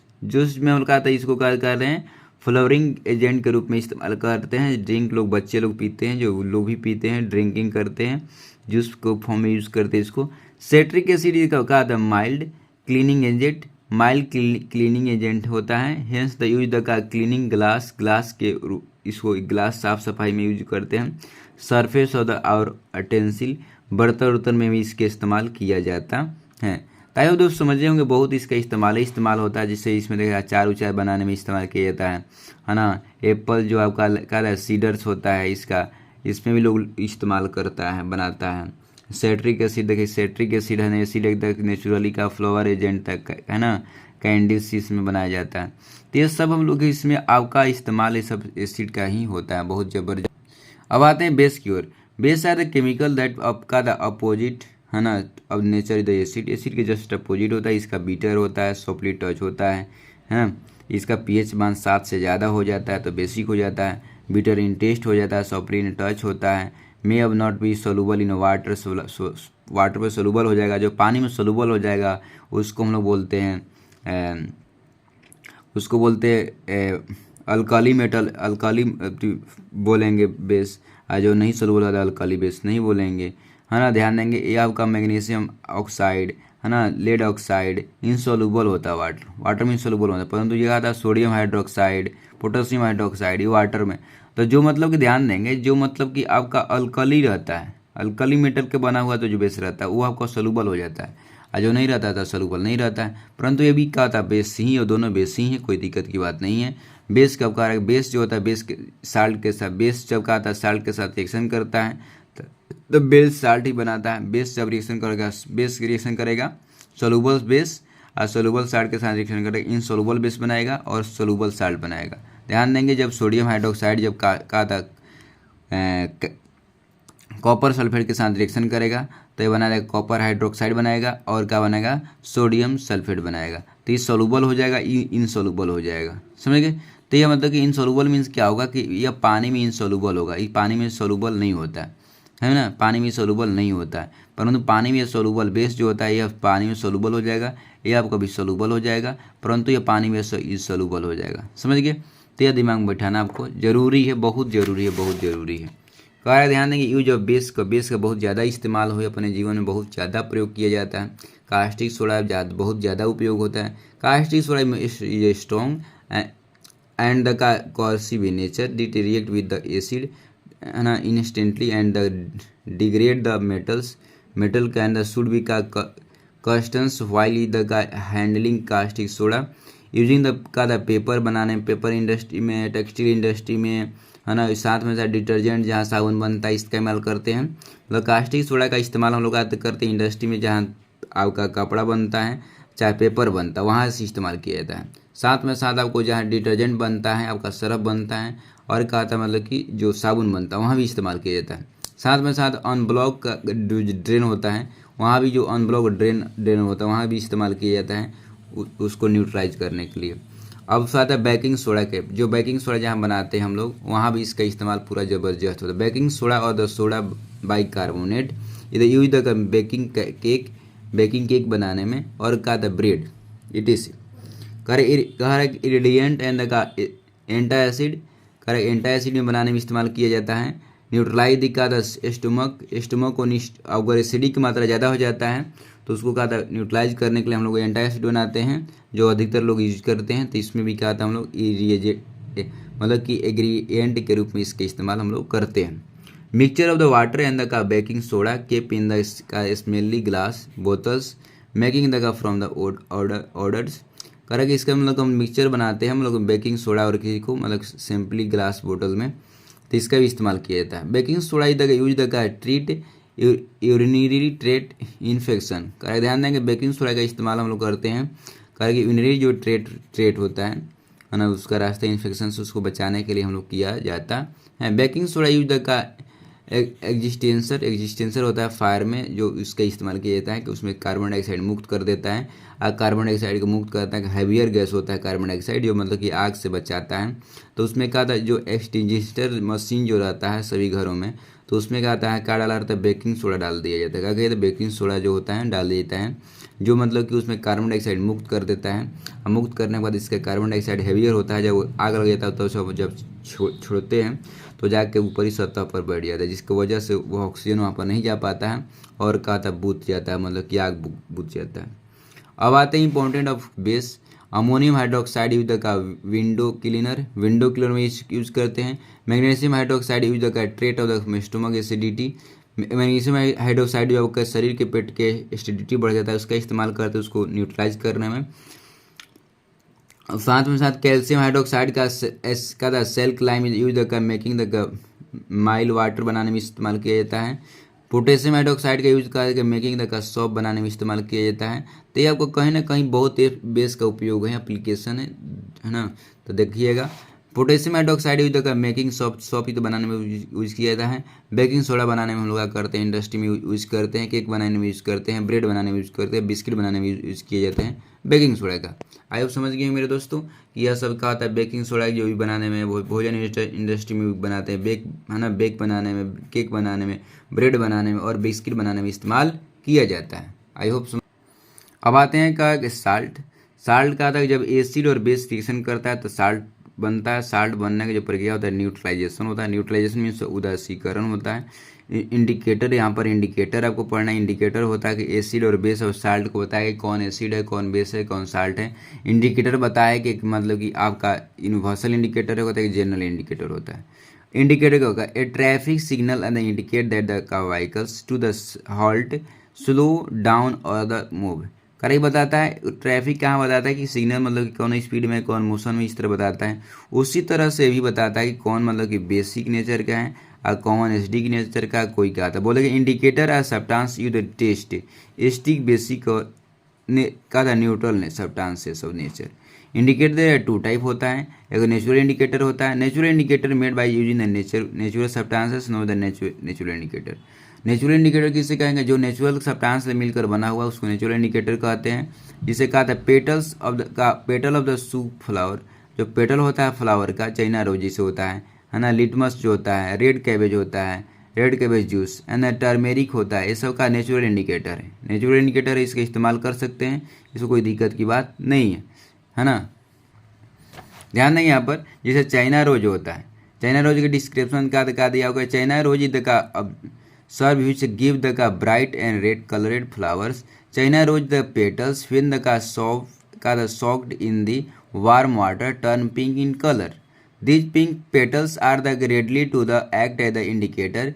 में हम कहा था इसको क्या कर रहे हैं फ्लोरिंग एजेंट के रूप में इस्तेमाल करते हैं। ड्रिंक लोग बच्चे लोग पीते हैं, जो लोग भी पीते हैं, ड्रिंकिंग करते हैं, जूस को फॉर्म में यूज़ करते हैं इसको। सेट्रिक एसिड का कहा था माइल्ड क्लीनिंग एजेंट होता है। हेंस द यूज द का क्लीनिंग ग्लास के इसको ग्लास साफ सफाई में यूज करते हैं। सरफेस ऑफ द और अटेंसिल बर्तन उर्तन में भी इसके इस्तेमाल किया जाता है। ताकि दोस्त समझे होंगे बहुत इसका इस्तेमाल होता है, जिससे इसमें देखा अचार उचार बनाने में इस्तेमाल किया जाता है ना। एप्पल जो आपका कहा है सीडर्स होता है इसका, इसमें भी लोग इस्तेमाल करता है बनाता है। सेट्रिक एसिड देखिए सेट्रिक एसिड है एसिड एक नेचुरली का फ्लावर एजेंट तक है ना, कैंडल्स इसमें बनाया जाता है। तो ये सब हम लोग इसमें आपका इस्तेमाल ये सब एसिड का ही होता है, बहुत ज़बरदस्त। अब आते हैं बेस की ओर। Base are the chemical that आपका द अपोजिट है ना अब नेचर द एसिड के जस्ट अपोजिट होता है। इसका बीटर होता है, सॉफ्टली टच होता है। इसका पीएच मान 7 से ज़्यादा हो जाता है तो बेसिक हो जाता है। बीटर इन टेस्ट हो जाता है, सॉफ्टली इन टच होता है। मे अब not be soluble in water, water में सोलूबल हो जाएगा, जो पानी में सोलूबल हो जाएगा उसको हम लोग बोलते हैं अल्काली मेटल, अल्काली बोलेंगे बेस। जो नहीं सोलूबल होता है अल्काली बेस नहीं बोलेंगे, है ना। ध्यान देंगे ये आपका मैग्नीशियम ऑक्साइड है ना, लेड ऑक्साइड इनसोलूबल होता है वाटर में इनसोलूबल होता है। परंतु ये आता है सोडियम हाइड्रोक्साइड, पोटेशियम हाइड्रोक्साइड, ये वाटर में। तो जो मतलब कि ध्यान देंगे जो मतलब कि आपका अल्कली रहता है, अल्कली मेटल के बना हुआ तो जो बेस रहता है वो आपका सोलूबल हो जाता है, और जो नहीं रहता था सोलूबल नहीं रहता है। परंतु ये भी क्या था बेस ही, और दोनों बेस ही है, कोई दिक्कत की बात नहीं है। बेस कब का बेस जो होता है बेस के साल्ट के साथ, बेस जब का आता है साल्ट के साथ रिएक्शन करता है तो बेस साल्ट ही बनाता है। बेस जब रिएक्शन करेगा, बेस रिएक्शन करेगा सोलूबल बेस और सोलूबल साल्ट के साथ रिएक्शन करेगा, इनसोलूबल बेस बनाएगा और सोलूबल साल्ट बनाएगा। ध्यान देंगे जब सोडियम हाइड्रोक्साइड जब का था कॉपर सल्फेट के साथ रिएक्शन करेगा तो ये बनाएगा कॉपर हाइड्रोक्साइड बनाएगा, और क्या बनाएगा सोडियम सल्फेट बनाएगा। तो ये सोलूबल हो जाएगा, इनसोलूबल हो जाएगा, समझ गए। तो यह मतलब कि इनसोलूबल मीन्स क्या होगा कि यह पानी में इनसोलूबल होगा, ये पानी में सोलूबल नहीं होता है ना, पानी में सोलूबल नहीं होता है। परंतु पानी में सोलूबल बेस जो होता है यह पानी में सोलूबल हो जाएगा, यह आपका भी सोलूबल हो जाएगा, परंतु यह पानी में सोलूबल हो जाएगा, समझ गए। तो यह दिमाग में बैठाना आपको जरूरी है, बहुत जरूरी है, बहुत जरूरी है। कहा ध्यान देंगे यूज ऑफ बेस का बहुत ज़्यादा इस्तेमाल हुए अपने जीवन में, बहुत ज़्यादा प्रयोग किया जाता है। कास्टिक सोडा बहुत ज़्यादा उपयोग होता है। Caustic soda is strong and the corrosive in nature, it react with the acid है ना instantly and degrade the metal can the should be का cautions while the handling caustic soda using the paper बनाने, paper industry में, textile industry में, है ना। साथ में साथ डिटर्जेंट जहाँ साबुन बनता है इसका इस्तेमाल करते हैं। मतलब कास्टिक सोडा का इस्तेमाल हम लोग करते हैं इंडस्ट्री में, जहाँ आपका कपड़ा बनता है चाहे पेपर बनता है वहाँ से इस्तेमाल किया जाता है। साथ में साथ आपको जहाँ डिटर्जेंट बनता है, आपका सर्फ बनता है, और क्या था मतलब कि जो साबुन बनता है वहाँ भी इस्तेमाल किया जाता है। साथ में साथ अनब्लॉक का जो ड्रेन होता है वहाँ भी, जो अनब्लॉक ड्रेन होता है वहाँ भी इस्तेमाल किया जाता है उसको न्यूट्रलाइज करने के लिए। अब साथ है बेकिंग सोडा के, जो बेकिंग सोडा जहाँ बनाते हैं हम लोग वहाँ भी इसका इस्तेमाल पूरा ज़बरदस्त होता है। बेकिंग सोडा और द सोडा बाइकार्बोनेट इधर यूज द बेकिंग केक बनाने में, और का the bread etc ingredient and the antacid में बनाने में इस्तेमाल किया जाता है। न्यूट्रलाइज का द स्टमक को अगर एसिडिक की मात्रा ज़्यादा हो जाता है तो उसको क्या था न्यूट्रलाइज करने के लिए हम लोग एंटासिड बनाते हैं, जो अधिकतर लोग यूज करते हैं। तो इसमें भी क्या था हम लोग मतलब कि एग्रीएंट के रूप में इसके इस्तेमाल हम लोग करते हैं। Mixture of the water and the का baking soda keep in the smelly glass bottles making the का फ्रॉम द ऑर्डर्स कह रहा है कि इसका मतलब हम मिक्सचर बनाते हैं हम लोग बेकिंग सोडा और किसी को मतलब सिंपली ग्लास बोतल में, तो इसका भी इस्तेमाल किया जाता है। Baking soda is the use the treat urinary trait infection. कह रहा ध्यान देंगे बेकिंग सोडा का इस्तेमाल हम लोग करते हैं, कह रहा कि यूरिनरी जो ट्रेट होता है ना, उसका रास्ता इन्फेक्शन से उसको बचाने के लिए हम लोग किया जाता है। बेकिंग सोडा यूज द का एग्जिस्टेंसर होता है फायर में, जो इसका इस्तेमाल किया जाता है कि उसमें कार्बन डाइऑक्साइड मुक्त कर देता है। कार्बन डाइऑक्साइड को मुक्त करता है, हैवियर गैस होता है कार्बन डाइऑक्साइड, जो मतलब कि आग से बचाता है। तो उसमें क्या था, जो एक्सटिंग्विशर मशीन जो रहता है सभी घरों में, तो उसमें क्या आता है, क्या डाला रहता है, बेकिंग सोडा डाल दिया जाता है। क्या कहते हैं, बेकिंग सोडा जो होता है डाल दिया जाता है, जो मतलब कि उसमें कार्बन डाइऑक्साइड मुक्त कर देता है। और मुक्त करने के बाद इसका कार्बन डाइऑक्साइड हैवियर होता है, जब आग लग जाता है तो सब जब छोड़ते हैं तो जाके ऊपरी सतह पर बैठ जाता है, जिसकी वजह से वो ऑक्सीजन वहाँ पर नहीं जा पाता है और क्या था, बुझ जाता है, मतलब कि आग बुझ जाता है। अब आते हैं important of base. Ammonium hydroxide use का विंडो क्लीनर में यूज करते हैं। मैग्नीशियम हाइड्रोक्साइड यूज का trait of the stomach acidity. Magnesium hydroxide जो आपका शरीर के पेट के एसिडिटी बढ़ जाता है, उसका इस्तेमाल करते हैं उसको न्यूट्रलाइज करने में। साथ में साथ कैल्शियम हाइड्रोक्साइड का slaked lime use the making the माइल वाटर बनाने में इस्तेमाल किया जाता है। पोटेशियम हाइड्रोक्साइड का यूज करके मेकिंग द सॉप बनाने में इस्तेमाल किया जाता है। तो ये आपको कहीं ना कहीं बहुत बेस का उपयोग है, एप्लीकेशन है ना, तो देखिएगा। पोटेशियम हाइड्रोक्साइड यूज का मेकिंग सॉप ही तो बनाने में यूज किया जाता है। बेकिंग सोडा बनाने में हम लोग करते हैं, इंडस्ट्री में यूज करते हैं, केक बनाने में यूज करते हैं, ब्रेड बनाने में यूज करते हैं, बिस्किट बनाने में यूज किए जाते हैं बेकिंग सोडा का। आई होप समझ गए मेरे दोस्तों कि यह सब कहा था बेकिंग सोडा जो भी बनाने में, वो भोजन इंडस्ट्री में बनाते हैं, बेक है ना, बेक बनाने में, केक बनाने में, ब्रेड बनाने में और बिस्किट बनाने में इस्तेमाल किया जाता है। I hope. अब आते हैं का साल्ट का था, जब एसिड और बेस रिएक्शन करता है तो साल्ट बनता है। साल्ट बनने की जो प्रक्रिया होता है न्यूट्रलाइजेशन होता है। न्यूट्रलाइजेशन मीन्स उदासीकरण होता है। इंडिकेटर, यहाँ पर इंडिकेटर आपको पढ़ना है। इंडिकेटर होता है कि एसिड और बेस और साल्ट को बताया कि कौन एसिड है, कौन बेस है, कौन साल्ट है। इंडिकेटर बताया कि मतलब कि आपका यूनिवर्सल इंडिकेटर होता है कि जनरल इंडिकेटर होता है। इंडिकेटर क्या होगा, a traffic signal and indicate that the vehicles to the halt, slow down or the move. Correct बताता है। ट्रैफिक कहाँ बताता है कि सिग्नल मतलब कि कौन स्पीड में, कौन मोशन में, इस तरह बताता है। उसी तरह से भी बताता है कि कौन मतलब कि बेसिक नेचर का है और कॉमन एसडी की नेचर का कोई क्या था। बोले कि indicator are substance use the test acidic basic और का था न्यूट्रल ने substances of nature. Indicator two type होता है, एक नेचुरल इंडिकेटर होता है। Natural indicator made by using the natural substances known the natural indicator. Natural indicator किसे कहेंगे, जो नेचुरल सब्सटेंस से मिलकर बना हुआ उसको नेचुरल इंडिकेटर कहते हैं। जिसे कहा था petal of the soup flower, जो पेटल होता है फ्लावर का, चाइना रोजी से होता है ना। लिटमस जो होता है, रेड कैबेज होता है, red cabbage juice and turmeric होता है, ये सब का नेचुरल इंडिकेटर है। नेचुरल इंडिकेटर है, इसका इस्तेमाल कर सकते हैं, इसको कोई दिक्कत की बात नहीं है ना। ध्यान देंगे यहाँ पर, जैसे चाइना रोज होता है, चाइना रोज के डिस्क्रिप्शन का दिया होगा, China rose is the serve which give the bright and red colored flowers. China rose the petals when the soaked in the warm water turn pink in color. These pink petals are the readily to the act as the indicator,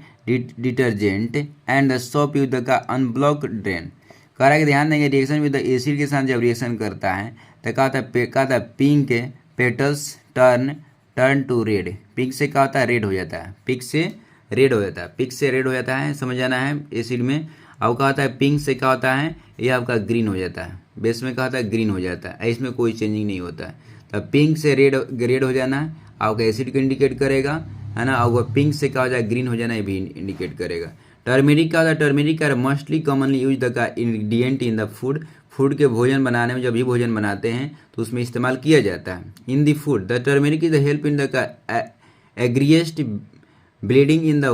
detergent and the soap with the unblocked drain. कह रहा है कि ध्यान देंगे reaction with the acid के साथ जब reaction करता है तो कहा था पिंक के petals turn to red. Pink से क्या होता है, रेड हो जाता है, पिंक से रेड हो जाता है, पिंक से रेड हो जाता है, समझ जाना है एसिड में। अब कहा होता है पिंक से क्या होता है, ये आपका ग्रीन हो जाता है, बेस में कहा होता है ग्रीन हो जाता है, इसमें कोई चेंजिंग नहीं होता है। तो पिंक से रेड हो जाना है आपका एसिड को इंडिकेट करेगा, है ना। और पिंक से क्या हो जाए, ग्रीन हो जाना, ये भी इंडिकेट करेगा। टर्मेरिक का होता है, टर्मेरिक का mostly commonly use the ingredient in the food के भोजन बनाने में, जब भी भोजन बनाते हैं तो उसमें इस्तेमाल किया जाता है। In the food the turmeric is the help in the arrest bleeding in the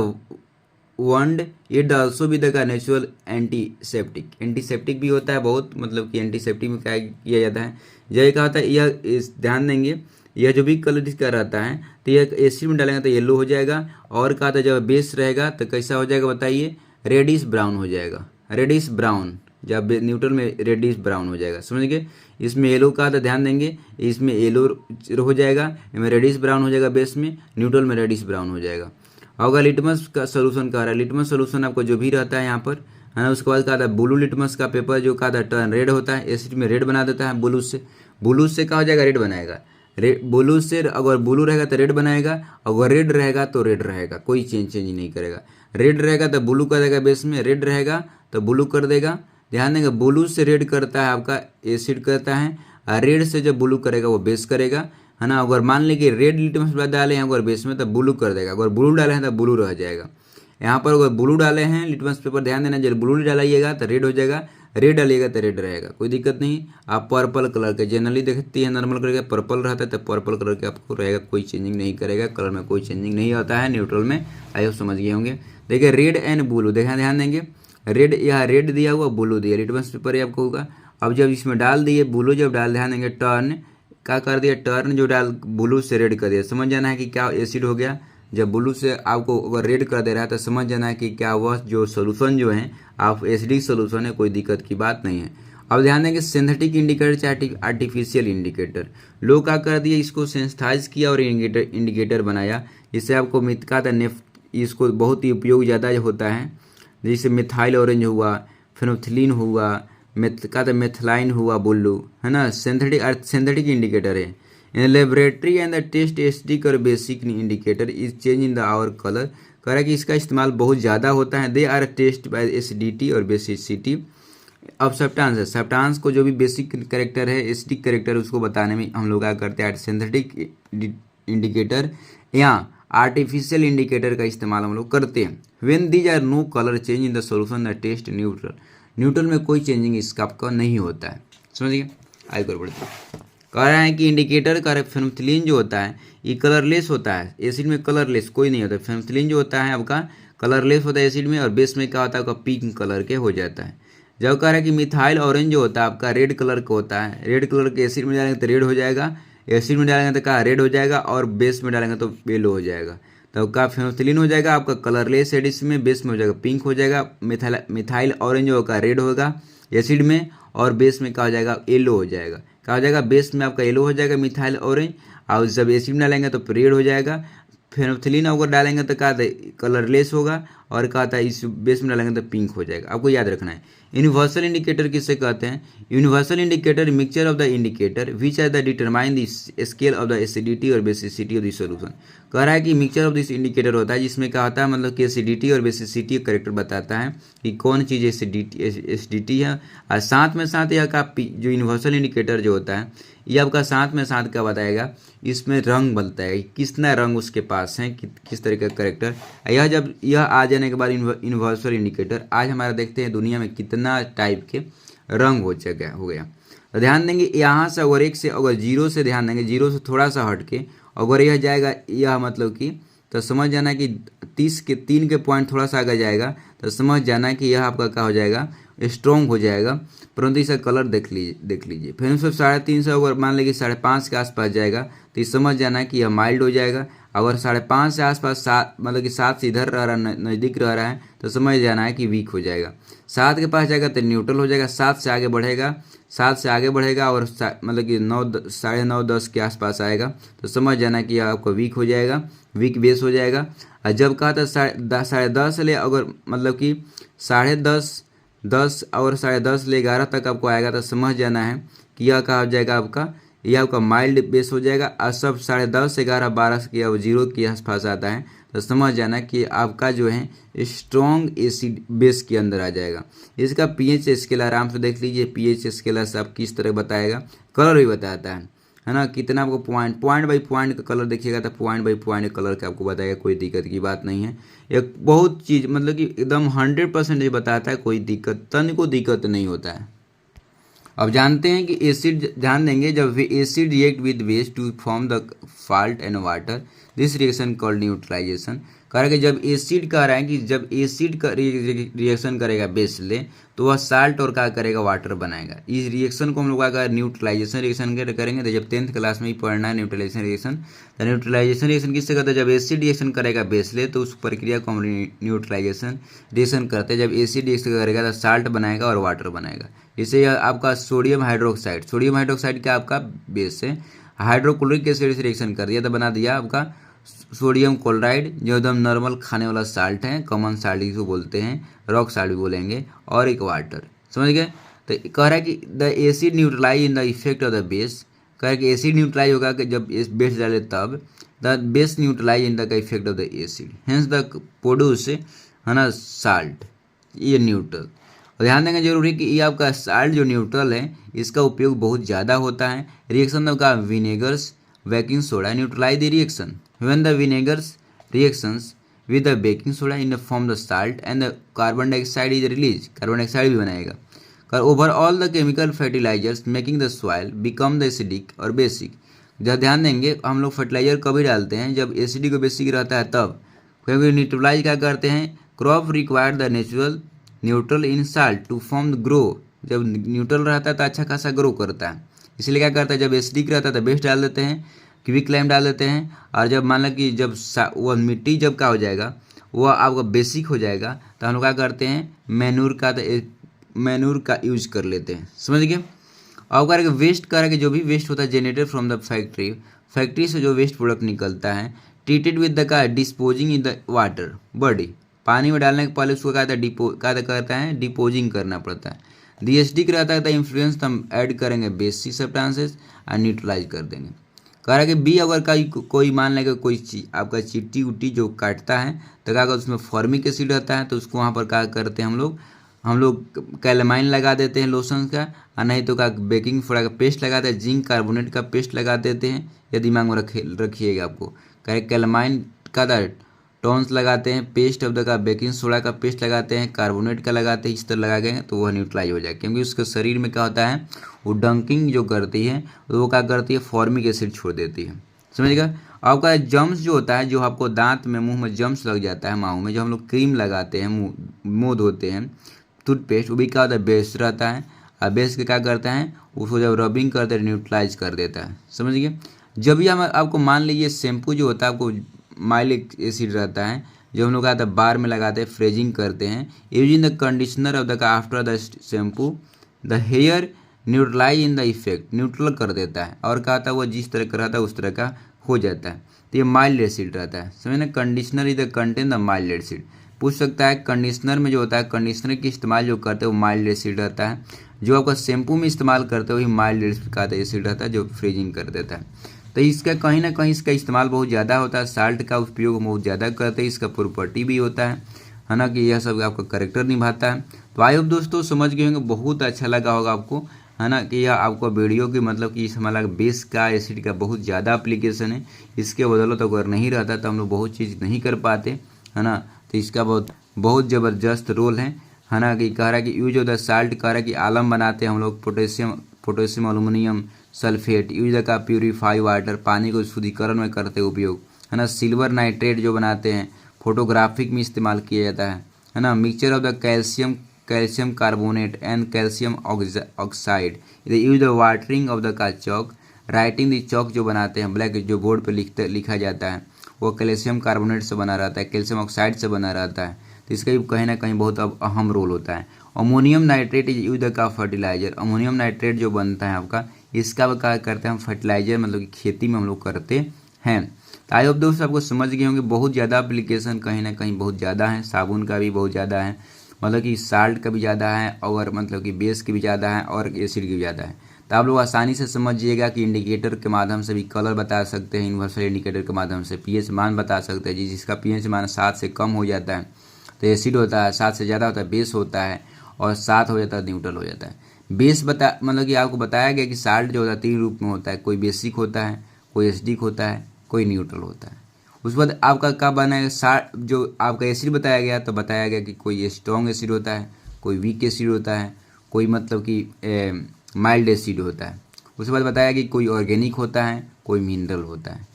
wound. It also भी द नेचुरल एंटीसेप्टिक भी होता है बहुत, मतलब कि एंटीसेप्टिक में क्या किया जाता है, यह कहा था। यह ध्यान देंगे, यह जो भी कलर इसका रहता है तो यह एसिड में डालेंगे तो येलो हो जाएगा, और कहा था जब बेस रहेगा तो कैसा हो जाएगा बताइए, रेडिश ब्राउन हो जाएगा, रेडिश ब्राउन, जब न्यूट्रल में रेडिश ब्राउन हो जाएगा, समझ गए। इसमें येलो का था, ध्यान देंगे, इसमें येलो हो जाएगा, इसमें रेडिश ब्राउन हो जाएगा बेस में, न्यूट्रल में रेडिश ब्राउन हो जाएगा। होगा लिटमस का सोल्यूशन कह रहा है, लिटमस सोल्यूशन आपको जो भी रहता है यहाँ पर, है ना। उसके बाद कहा था ब्लू लिटमस का पेपर जो कहा था टर्न रेड होता है, एसिड में रेड बना देता है ब्लू से, ब्लू से क्या हो जाएगा, रेड बनाएगा। ब्लू से अगर ब्लू रहेगा तो रेड बनाएगा, अगर रेड रहेगा तो रेड रहेगा, कोई चेंज नहीं करेगा। रेड रहेगा तो ब्लू कर देगा बेस में, रेड रहेगा तो ब्लू कर देगा। ध्यान देंगे ब्लू से रेड करता है आपका एसिड करता है, और रेड से जब ब्लू करेगा वो बेस करेगा, है ना। अगर मान लीजिए रेड लिटमस पेपर डाले हैं अगर बेस में तो ब्लू कर देगा, अगर ब्लू डाले हैं तो ब्लू रह जाएगा। यहाँ पर अगर ब्लू डाले हैं लिटमस पेपर, ध्यान देना, जब ब्लू डालिएगा तो रेड हो जाएगा, रेड डालिएगा तो रेड रहेगा, कोई दिक्कत नहीं। आप पर्पल कलर के जनरली देखती है नॉर्मल कलर का पर्पल रहता है तो पर्पल कलर के आपको रहेगा, कोई चेंजिंग नहीं करेगा, कलर में कोई चेंजिंग नहीं होता है न्यूट्रल में। आई होप समझ गए होंगे। देखिए रेड एंड ब्लू, देखा ध्यान देंगे, रेड यहाँ रेड दिया हुआ, ब्लू दिया, लिटमस पेपर ही आपको होगा। अब जब इसमें डाल दिए ब्लू, जब डाल ध्यान देंगे टर्न क्या कर दिया, टर्न जो डाल ब्लू से रेड कर दिया, समझ जाना है कि क्या एसिड हो गया। जब ब्लू से आपको अगर रेड कर दे रहा है तो समझ जाना है कि क्या वह जो सोल्यूशन जो है आप एसिडिक सोल्यूशन है, कोई दिक्कत की बात नहीं है। अब ध्यान देंगे सिंथेटिक इंडिकेटर चाहे आर्टिफिशियल इंडिकेटर, लोग क्या कर दिया, इसको सेंसिटाइज किया और इंडिकेटर बनाया। इससे आपको मिथका इसको बहुत ही उपयोग ज़्यादा होता है, जैसे मिथाइल ऑरेंज हुआ, फेनोथिलीन हुआ, मेथलाइन हुआ ब्लू, है ना। सिंथेटिक इंडिकेटर है। In laboratory and the test acidic और basic indicator is change in the our colour, कह रहा है कि इसका इस्तेमाल बहुत ज़्यादा होता है। They are test by acidity और बेसिसिटी। अब सब्सटेंस है, सब्सटेंस को जो भी बेसिक कैरेक्टर है, एसिडिक कैरेक्टर, उसको बताने में हम लोग क्या करते हैं, सिंथेटिक इंडिकेटर या आर्टिफिशियल इंडिकेटर का इस्तेमाल हम लोग करते हैं। When these are no colour change in the solution the test neutral, neutral में कोई चेंजिंग इसका आपका नहीं होता है, समझिए। आगे कर बढ़ते हैं। कह रहा है कि इंडिकेटर का फेनोथिलीन जो होता है ये कलरलेस होता है, एसिड में कलरलेस कोई नहीं होता। फेनोथिलीन जो होता है आपका कलरलेस होता है एसिड में, और बेस में क्या होता है आपका पिंक कलर के हो जाता है। जब कह रहा है कि मिथाइल ऑरेंज जो होता है आपका रेड कलर का होता है, रेड कलर के एसिड में डालेंगे तो रेड हो जाएगा, एसिड में डालेंगे तो क्या रेड हो जाएगा, और बेस में डालेंगे तो येलो हो जाएगा। तो क्या फेनोथिलीन हो जाएगा आपका कलरलेस एसिड में, बेस में हो जाएगा पिंक हो जाएगा। मिथाइल ऑरेंज होगा रेड होगा एसिड में, और बेस में क्या हो जाएगा, येलो हो जाएगा। क्या हो जाएगा, बेस में आपका येलो हो जाएगा मिथाइल ऑरेंज, और जब एसिड में डालेंगे तो रेड हो जाएगा। फेनोथिलीन अगर डालेंगे तो क्या कलरलेस होगा, और क्या आता है इस बेस में डालेंगे तो पिंक हो जाएगा, आपको याद रखना है। यूनिवर्सल इंडिकेटर किससे कहते हैं, universal indicator mixture of the indicator which are the determine the scale of the acidity और बेसिसिटी ऑफ द सॉल्यूशन। कह रहा है कि मिक्सचर ऑफ दिस इंडिकेटर होता है जिसमें क्या होता है, मतलब कि एसिडिटी और बेसिसिटी का करेक्टर बताता है कि कौन चीज़ एसिडिटी है। और साथ में साथ यह का जो यूनिवर्सल इंडिकेटर जो होता है ये आपका साथ में साथ क्या बताएगा, इसमें रंग बनता है, कितना रंग उसके पास है, किस तरह का करेक्टर। यह जब यह आ जाने के बाद यूनिवर्सल इंडिकेटर, आज हमारा देखते हैं दुनिया में कितना टाइप के रंग हो गया। तो ध्यान देंगे यहाँ से अगर एक से अगर जीरो से ध्यान देंगे, जीरो से थोड़ा सा हट के अगर यह जाएगा, यह मतलब कि तो समझ जाना कि 3 के पॉइंट थोड़ा सा आगे जाएगा तो समझ जाना कि यह आपका क्या हो जाएगा, स्ट्रॉन्ग हो जाएगा। परंतु इसका कलर देख लीजिए। फिर उसमें 3.5 से अगर मान लीजिए 5.5 के आसपास जाएगा तो ये समझ जाना कि यह माइल्ड हो जाएगा। अगर 5.5 से आसपास 7 मतलब कि 7 से इधर रह रहा है, नज़दीक रह रहा है तो समझ जाना है कि वीक हो जाएगा। 7 के पास जाएगा तो न्यूट्रल हो जाएगा। 7 से आगे बढ़ेगा और मतलब कि 9 9:30 10 के आसपास आएगा तो समझ जाना कि आपको वीक हो जाएगा, वीक बेस हो जाएगा। और जब कहा था 10:30 से ले अगर मतलब कि 10:30 10 और 10:30 ले 11 तक आपको आएगा तो समझ जाना है कि यह कहा जाएगा आपका, यह आपका माइल्ड बेस हो जाएगा। और सब 10:30 11 12 के अब 0 के आसपास आता है तो समझ जाना कि आपका जो है स्ट्रॉन्ग एसिड बेस के अंदर आ जाएगा। इसका पीएच स्केल आराम से देख लीजिए, पीएच स्केल से आप किस तरह बताएगा, कलर भी बताता है ना, कितना आपको पॉइंट बाई पॉइंट का कलर देखिएगा तो पॉइंट बाई पॉइंट कलर का आपको बताएगा, कोई दिक्कत की बात नहीं है। एक बहुत चीज़ मतलब कि एकदम 100% बताता है, कोई दिक्कत तन को दिक्कत नहीं होता है। अब जानते हैं कि एसिड, ध्यान देंगे जब acid react with base to form the salt and water, this reaction called neutralisation. कह रहा है कि जब एसिड कह रहा है कि जब एसिड का रिएक्शन करेगा बेस ले तो वह साल्ट और क्या करेगा, वाटर बनाएगा। इस रिएक्शन को हम लोग अगर न्यूट्रलाइजेशन रिएक्शन करेंगे तो जब 10th क्लास में ही पढ़ना है न्यूट्रलाइजेशन रिएक्शन। तो न्यूट्रलाइजेशन रिएक्शन किससे करते हैं, जब एसिड रिएक्शन करेगा बेस ले तो उस प्रक्रिया को हम न्यूट्रलाइजेशन रिएक्शन करते हैं। जब एसिड रिएक्शन करेगा तो साल्ट बनाएगा और वाटर बनाएगा। इससे आपका सोडियम हाइड्रोक्साइड क्या आपका बेस है, हाइड्रोक्लोरिक एसिड से रिएक्शन कर दिया तो बना दिया आपका सोडियम क्लोराइड, जो एकदम नॉर्मल खाने वाला साल्ट है, कॉमन साल्ट जिसको बोलते हैं, रॉक साल्ट भी बोलेंगे, और एक वाटर। समझ गए। तो कह रहा है कि the acid neutralise in the effect of the base, कह कि एसिड न्यूट्रलाइज होगा कि जब बेस डाले तब the base neutralise in the effect of the acid hence the produce है ना साल्ट, ये न्यूट्रल। और ध्यान देंगे जरूरी कि ये आपका साल्ट जो न्यूट्रल है इसका उपयोग बहुत ज़्यादा होता है। रिएक्शन का vinegars baking soda neutralise the reaction when the vinegars reactions with the baking soda in the form the salt and the carbon dioxide is release, carbon dioxide भी बनाएगा। Overall the chemical fertilisers making the soil become the acidic और basic. जब ध्यान देंगे हम लोग fertiliser कभी डालते हैं जब एसिडिक और बेसिक रहता है तब, क्योंकि न्यूट्रलाइज क्या करते हैं, crop require the natural neutral in salt to form grow. जब न्यूट्रल रहता है तो अच्छा खासा ग्रो करता है, इसलिए क्या करता है जब एसिडिक रहता है तो बेस डाल देते हैं, क्विक लाइम डाल देते हैं। और जब मान लो कि जब वह मिट्टी जब क्या हो जाएगा वह आपका बेसिक हो जाएगा तो हम लोग क्या करते हैं मैन्यूर का यूज कर लेते हैं, समझ गए। और करके वेस्ट करके जो भी वेस्ट होता है जनरेटेड फ्रॉम द फैक्ट्री से जो वेस्ट प्रोडक्ट निकलता है ट्रीटेड विद द का disposing in the water body, पानी में डालने के पहले उसको क्या करता है डिपोजिंग करना पड़ता है। दी एसिडिक रहता है तो इन्फ्लुएंस हम ऐड करेंगे बेसिक सब्सटेंसेस और न्यूट्रलाइज कर देंगे। कह रहा है कि बी अगर कोई मान लेगा कोई चीज आपका चीटी उटी जो काटता है तो क्या उसमें फॉर्मिक एसिड रहता है तो उसको वहाँ पर क्या करते हैं हम लोग कैलेमाइन लगा देते हैं लोशन का, और नहीं तो क्या बेकिंग सोडा का पेस्ट लगाते हैं, जिंक कार्बोनेट का पेस्ट लगा देते हैं। ये दिमाग में रखिएगा आपको। कह रहे कैलेमाइन का टॉन्स लगाते हैं, पेस्ट ऑफ द का बेकिंग सोडा का पेस्ट लगाते हैं, कार्बोनेट का लगाते हैं, इस तरह लगा गए तो वह न्यूट्रलाइज हो जाए। क्योंकि उसके शरीर में क्या होता है वो डंकिंग जो करती है तो वो क्या करती है फॉर्मिक एसिड छोड़ देती है, समझिएगा। आपका जम्स जो होता है जो आपको दांत में मुंह में जम्स लग जाता है माहू में, जो हम लोग क्रीम लगाते हैं मुँह धोते हैं टूथपेस्ट, वो भी क्या होता है बेस रहता है। और बेस के क्या करता है उसको जब रबिंग करते हैं न्यूट्रलाइज कर देता है, समझिए। जब भी हम आपको मान लीजिए शैम्पू जो होता है आपको माइलिक एसिड रहता है जो हम लोग आता है बार में लगाते हैं फ्रेजिंग करते हैं, using the conditioner of the after the shampoo the hair neutralise in the effect, neutral कर देता है। और क्या होता है वो जिस तरह का रहता है उस तरह का हो जाता है। तो ये माइल्ड एसिड रहता है, समझे ना। Conditioner is the contain the mild acid. पूछ सकता है कंडीशनर में जो होता है कंडीशनर की इस्तेमाल जो करते हैं वो माइल्ड एसिड रहता है, जो आपका शैम्पू में इस्तेमाल करते हो वही माइल्ड एसिड रहता है जो फ्रीजिंग कर देता है। तो इसका कहीं ना कहीं इसका इस्तेमाल बहुत ज़्यादा होता है, साल्ट का उपयोग बहुत ज़्यादा करते हैं, इसका प्रॉपर्टी भी होता है ना, कि यह सब आपका करेक्टर निभाता है। तो आई होप दोस्तों समझ गए होंगे, बहुत अच्छा लगा होगा आपको, है ना, कि यह आपको वीडियो की मतलब कि हमारा बेस का एसिड का बहुत ज़्यादा एप्लीकेशन है। इसके बदौलत अगर नहीं रहता तो हम लोग बहुत चीज़ नहीं कर पाते, है ना। तो इसका बहुत ज़बरदस्त रोल है ना। कि कह रहा है कि यूज ऑफ द साल्ट, कह रहा है कि आलम बनाते हैं हम लोग पोटेशियम एल्युमिनियम सल्फेट, यूज का प्यूरीफाई वाटर, पानी को शुद्धिकरण में करते उपयोग, है ना। सिल्वर नाइट्रेट जो बनाते हैं फोटोग्राफिक में इस्तेमाल किया जाता है ना। Mixture of the calcium carbonate and calcium oxide, use the watering of the का चौक, राइटिंग द चौक जो बनाते हैं ब्लैक जो बोर्ड पे लिखा जाता है वो कैल्शियम कार्बोनेट से बना रहता है, कैल्शियम ऑक्साइड से बना रहता है। तो इसका भी कहीं ना कहीं बहुत अब अहम रोल होता है। अमोनियम नाइट्रेट इज यूज का फर्टिलाइजर, अमोनियम नाइट्रेट जो बनता है आपका इसका क्या करते हैं हम फर्टिलाइजर मतलब कि खेती में हम लोग करते हैं। तो आई होप दोस्त आपको समझ गए होंगे, बहुत ज़्यादा एप्लीकेशन कहीं ना कहीं बहुत ज़्यादा है, साबुन का भी बहुत ज़्यादा है, मतलब कि साल्ट का भी ज़्यादा है और मतलब कि बेस की भी ज़्यादा है और एसिड की भी ज़्यादा है। तो आप लोग आसानी से समझिएगा कि इंडिकेटर के माध्यम से भी कलर बता सकते हैं, यूनिवर्सल इंडिकेटर के माध्यम से पीएच मान बता सकते हैं, जिसका पीएच मान 7 से कम हो जाता है तो एसिड होता है, 7 से ज़्यादा होता है बेस होता है, और 7 हो जाता है न्यूट्रल हो जाता है। बेस मतलब कि आपको बताया गया कि साल्ट जो होता है 3 रूप में होता है, कोई बेसिक होता है, कोई एसिडिक होता है, कोई न्यूट्रल होता है। उसके बाद आपका क्या बनाएगा साल्ट जो आपका एसिड बताया गया तो बताया गया कि कोई स्ट्रॉन्ग एसिड होता है, कोई वीक एसिड होता है, कोई मतलब कि माइल्ड एसिड होता है। उसके बाद बताया कि कोई ऑर्गेनिक होता है, कोई मिनरल होता है।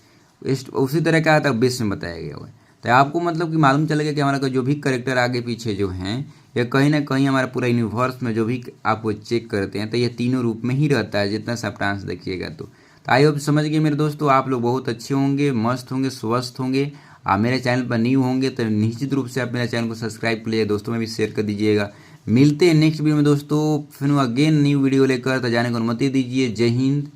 उसी तरह का आता है बेस में बताया गया हुआ है। तो आपको मतलब कि मालूम चलेगा कि हमारा जो भी करेक्टर आगे पीछे जो हैं या कहीं ना कहीं हमारा पूरा यूनिवर्स में जो भी आपको चेक करते हैं तो ये तीनों रूप में ही रहता है, जितना सब्सटेंस देखिएगा। तो आई होप समझ गए मेरे दोस्तों, आप लोग बहुत अच्छे होंगे, मस्त होंगे, स्वस्थ होंगे। आप मेरे चैनल पर न्यू होंगे तो निश्चित रूप से आप मेरे चैनल को सब्सक्राइब कर लीजिए, दोस्तों में भी शेयर कर दीजिएगा। मिलते हैं नेक्स्ट वीडियो में दोस्तों, फिर अगेन न्यू वीडियो लेकर, तो जाने को अनुमति दीजिए। जय हिंद,